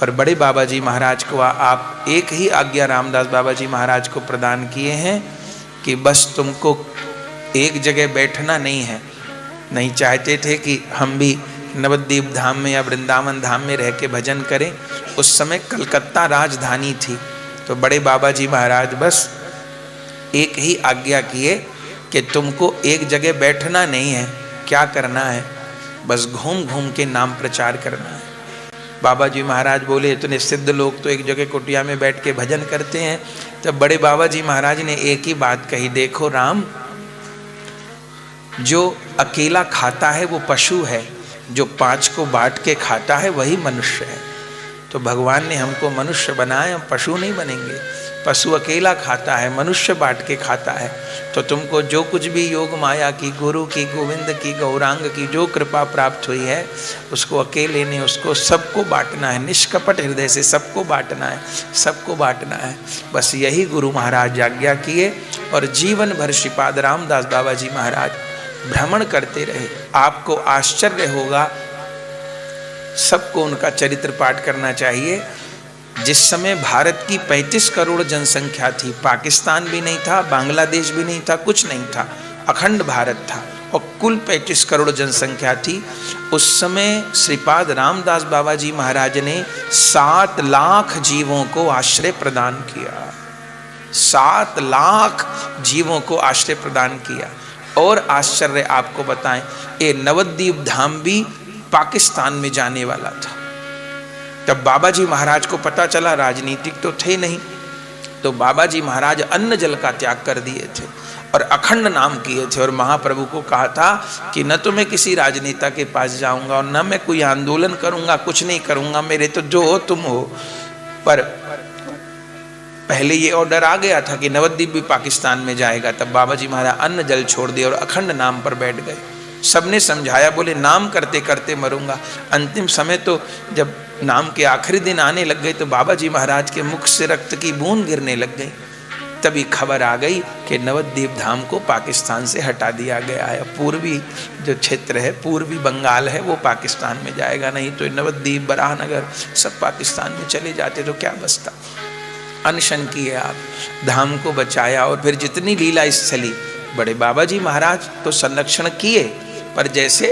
और बड़े बाबाजी महाराज को आप एक ही आज्ञा रामदास बाबाजी महाराज को प्रदान किए हैं कि बस तुमको एक जगह बैठना नहीं है। नहीं चाहते थे कि हम भी नवद्वीप धाम में या वृंदावन धाम में रह के भजन करें। उस समय कलकत्ता राजधानी थी। तो बड़े बाबाजी महाराज बस एक ही आज्ञा किए कि तुमको एक जगह बैठना नहीं है। क्या करना है? बस घूम घूम के नाम प्रचार करना है। बाबाजी महाराज बोले, इतने सिद्ध लोग तो एक जगह कुटिया में बैठ के भजन करते हैं। तब बड़े बाबाजी महाराज ने एक ही बात कही, देखो राम, जो अकेला खाता है वो पशु है, जो 5 को बांट के खाता है वही मनुष्य है। तो भगवान ने हमको मनुष्य बनाया, हम पशु नहीं बनेंगे। पशु अकेला खाता है, मनुष्य बांट के खाता है। तो तुमको जो कुछ भी योग माया की, गुरु की, गोविंद की, गौरांग की जो कृपा प्राप्त हुई है, उसको अकेले ने उसको सबको बांटना है। निष्कपट हृदय से सबको बांटना है, सबको बांटना है। बस यही गुरु महाराज आज्ञा किए। और जीवन भर श्रीपाद रामदास बाबाजी महाराज भ्रमण करते रहे। आपको आश्चर्य होगा, सबको उनका चरित्र पाठ करना चाहिए। जिस समय भारत की 35 करोड़ जनसंख्या थी, पाकिस्तान भी नहीं था, बांग्लादेश भी नहीं था, कुछ नहीं था, अखंड भारत था और कुल 35 करोड़ जनसंख्या थी। उस समय श्रीपाद रामदास बाबाजी महाराज ने 7 लाख जीवों को आश्रय प्रदान किया। 7 लाख जीवों को आश्रय प्रदान किया। और आश्चर्य आपको बताएं, ये नवद्वीप धाम भी पाकिस्तान में जाने वाला था। तब बाबाजी महाराज को पता चला, राजनीतिक तो थे नहीं, तो बाबाजी महाराज अन्न जल का त्याग कर दिए थे और अखंड नाम किए थे। और महाप्रभु को कहा था कि न तो मैं किसी राजनेता के पास जाऊंगा और न मैं कोई आंदोलन करूंगा, कुछ नहीं करूंगा, मेरे तो जो हो तुम हो। पर पहले ये ऑर्डर आ गया था कि नवद्वीप भी पाकिस्तान में जाएगा। तब बाबाजी महाराज अन्न जल छोड़ दिए और अखंड नाम पर बैठ गए। सबने समझाया, बोले नाम करते करते मरूंगा। अंतिम समय तो जब नाम के आखिरी दिन आने लग गए तो बाबाजी महाराज के मुख से रक्त की बूंद गिरने लग गई। तभी खबर आ गई कि नवद्वीप धाम को पाकिस्तान से हटा दिया गया है। पूर्वी जो क्षेत्र है, पूर्वी बंगाल है, वो पाकिस्तान में जाएगा। नहीं तो नवद्वीप, बराहनगर सब पाकिस्तान में चले जाते तो क्या बचता। अनशन किए आप, धाम को बचाया। और फिर जितनी लीला स्थली बड़े बाबा जी महाराज तो संरक्षण किए, पर जैसे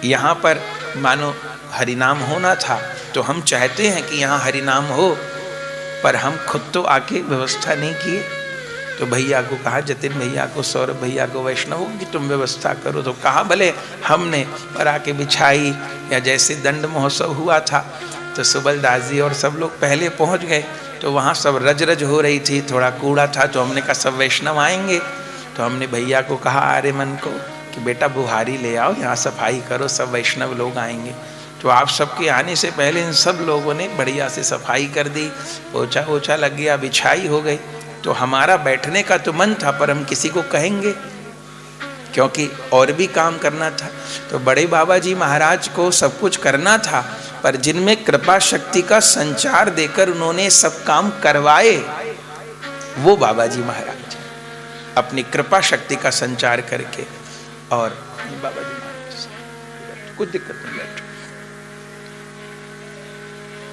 यहाँ पर मानो हरिनाम होना था तो हम चाहते हैं कि यहाँ हरिनाम हो, पर हम खुद तो आके व्यवस्था नहीं किए। तो भैया को कहा, जतिन भैया को, सौरभ भैया को, वैष्णव की तुम व्यवस्था करो। तो कहा भले हमने, पर आके बिछाई। या जैसे दंड महोत्सव हुआ था तो सुबलदास जी और सब लोग पहले पहुंच गए, तो वहाँ सब रज रज हो रही थी, थोड़ा कूड़ा था। तो हमने कहा सब वैष्णव आएंगे, तो हमने भैया को कहा आर्यमन को कि बेटा बुहारी ले आओ, यहाँ सफाई करो, सब वैष्णव लोग आएंगे। तो आप सबके आने से पहले इन सब लोगों ने बढ़िया से सफाई कर दी, पोछा ओछा लग गया, बिछाई हो गई। तो हमारा बैठने का तो मन था, पर हम किसी को कहेंगे, क्योंकि और भी काम करना था। तो बड़े बाबा जी महाराज को सब कुछ करना था, पर जिनमें कृपा शक्ति का संचार देकर उन्होंने सब काम करवाए, वो बाबा जी महाराज अपनी कृपा शक्ति का संचार करके। और बाबा जी महाराज कुछ दिक्कत नहीं, बैठो।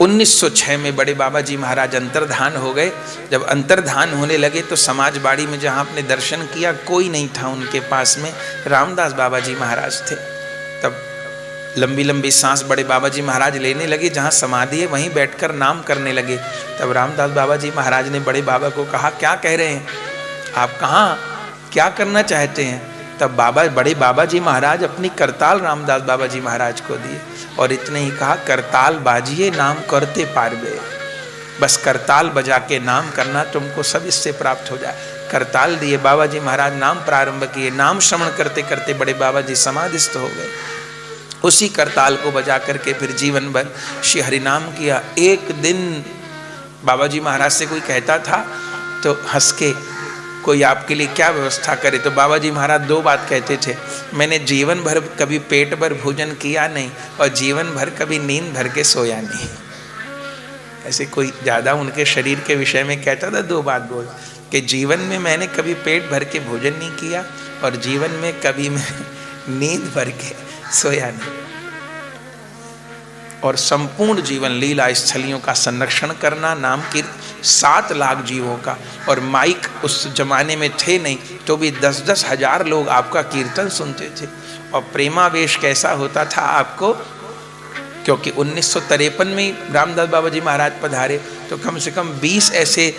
1906 में बड़े बाबा जी महाराज अंतर्धान हो गए। जब अंतर्धान होने लगे तो समाजबाड़ी में जहाँ आपने दर्शन किया कोई नहीं था उनके पास में, रामदास बाबा जी महाराज थे। तब लंबी लंबी सांस बड़े बाबा जी महाराज लेने लगे, जहाँ समाधि है वहीं बैठकर नाम करने लगे। तब रामदास बाबा जी महाराज ने बड़े बाबा को कहा, क्या कह रहे हैं आप, कहाँ क्या करना चाहते हैं? तब बड़े बाबा जी महाराज अपनी करताल रामदास बाबा जी महाराज को दिए और इतने ही कहा, करताल बाजिए नाम करते पारबे। बस करताल बजा के नाम करना, तुमको सब इससे प्राप्त हो जाए। करताल दिए, बाबा जी महाराज नाम प्रारंभ किए। नाम श्रवण करते करते बड़े बाबा जी समाधिस्थ हो गए। उसी करताल को बजा करके फिर जीवन भर श्री हरिनाम किया। एक दिन बाबा जी महाराज से कोई कहता था तो हंस के, कोई आपके लिए क्या व्यवस्था करे, तो बाबा जी महाराज दो बात कहते थे, मैंने जीवन भर कभी पेट भर भोजन किया नहीं और जीवन भर कभी नींद भर के सोया नहीं। ऐसे कोई ज़्यादा उनके शरीर के विषय में कहता था, दो बात बोल कि जीवन में मैंने कभी पेट भर के भोजन नहीं किया और जीवन में कभी मैं नींद भर के सोया नहीं। और संपूर्ण जीवन लीला स्थलियों का संरक्षण करना, नाम की 7 लाख जीवों का। और माइक उस जमाने में थे नहीं, तो भी 10-10 हजार लोग आपका कीर्तन सुनते थे। और प्रेमावेश कैसा होता था आपको, क्योंकि 1953 में रामदास बाबा जी महाराज पधारे, तो कम से कम 20 ऐसे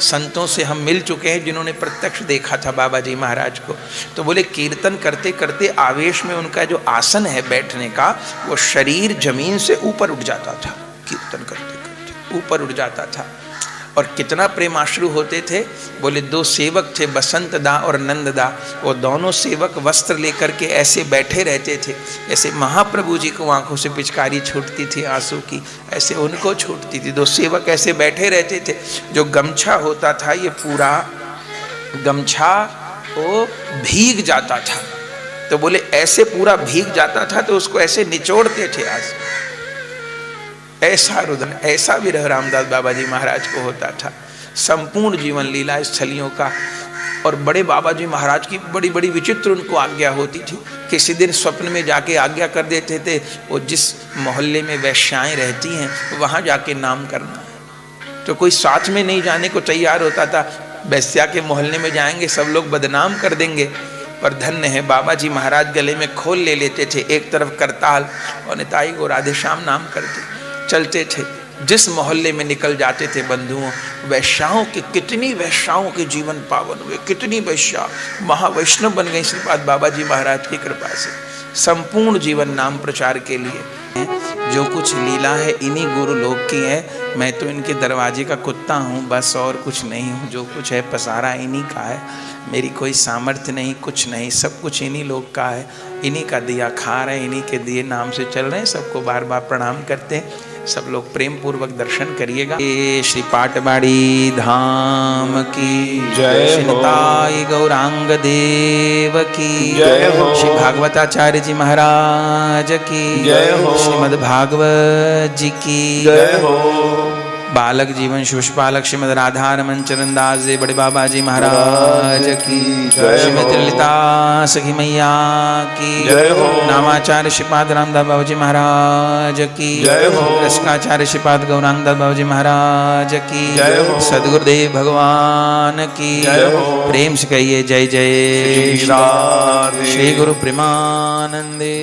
संतों से हम मिल चुके हैं जिन्होंने प्रत्यक्ष देखा था बाबा जी महाराज को। तो बोले कीर्तन करते करते आवेश में उनका जो आसन है बैठने का, वो शरीर जमीन से ऊपर उठ जाता था। कीर्तन करते करते ऊपर उठ जाता था। और कितना प्रेमाश्रु होते थे। बोले 2 सेवक थे, बसंत दा और नंद दा। वो दोनों सेवक वस्त्र लेकर के ऐसे बैठे रहते थे, ऐसे महाप्रभु जी को आंखों से पिचकारी छूटती थी आंसू की, ऐसे उनको छूटती थी। 2 सेवक ऐसे बैठे रहते थे। जो गमछा होता था, ये पूरा गमछा वो भीग जाता था। तो बोले ऐसे पूरा भीग जाता था तो उसको ऐसे निचोड़ते थे आंसू। ऐसा रुदन, ऐसा विरह रामदास बाबा जी महाराज को होता था। संपूर्ण जीवन लीला स्थलियों का। और बड़े बाबा जी महाराज की बड़ी बड़ी विचित्र उनको आज्ञा होती थी। किसी दिन स्वप्न में जाके आज्ञा कर देते थे, वो जिस मोहल्ले में वैश्याएं रहती हैं वहाँ जाके नाम करना। तो कोई साथ में नहीं जाने को तैयार होता था। वैश्या के मोहल्ले में जाएंगे सब लोग बदनाम कर देंगे। पर धन्य है बाबा जी महाराज गले में खोल ले लेते थे, एक तरफ करताल और निताई को राधे श्याम नाम करते चलते थे। जिस मोहल्ले में निकल जाते थे बंधुओं, वैश्याओं के, कितनी वैश्याओं के जीवन पावन हुए, कितनी वैश्या महावैष्णव बन गई श्रीपाद बाबा जी महाराज की कृपा से। संपूर्ण जीवन नाम प्रचार के लिए जो कुछ लीला है इन्हीं गुरु लोग की है। मैं तो इनके दरवाजे का कुत्ता हूँ, बस और कुछ नहीं हूँ। जो कुछ है पसारा इन्हीं का है, मेरी कोई सामर्थ्य नहीं, कुछ नहीं, सब कुछ इन्हीं लोग का है। इन्हीं का दिया खा रहे हैं, इन्हीं के दिए नाम से चल रहे हैं। सबको बार बार प्रणाम करते हैं। सब लोग प्रेम पूर्वक दर्शन करिएगा। श्री पाटबाड़ी धाम की जय हो। श्री निताई गौरांग देव की जय हो। श्री भागवताचार्य जी महाराज की जय हो। श्रीमद् भागवत जी की जय हो। बालक जीवन शिवपालक श्रीमद राधारमन चरण दास जी बड़े बाबा जी महाराज की जय हो। श्रीमती ललिता सखी मैया की जय हो। नामाचार्य श्रीपाद रामदास बाबू जी महाराज की जय हो। रसकाचार्य श्रीपाद गौरांगदास बाबू जी महाराज की जय हो। सदगुरुदेव भगवान की जय हो। प्रेम से कहिए जय जय श्री राधे। श्री गुरु प्रेमानंदे।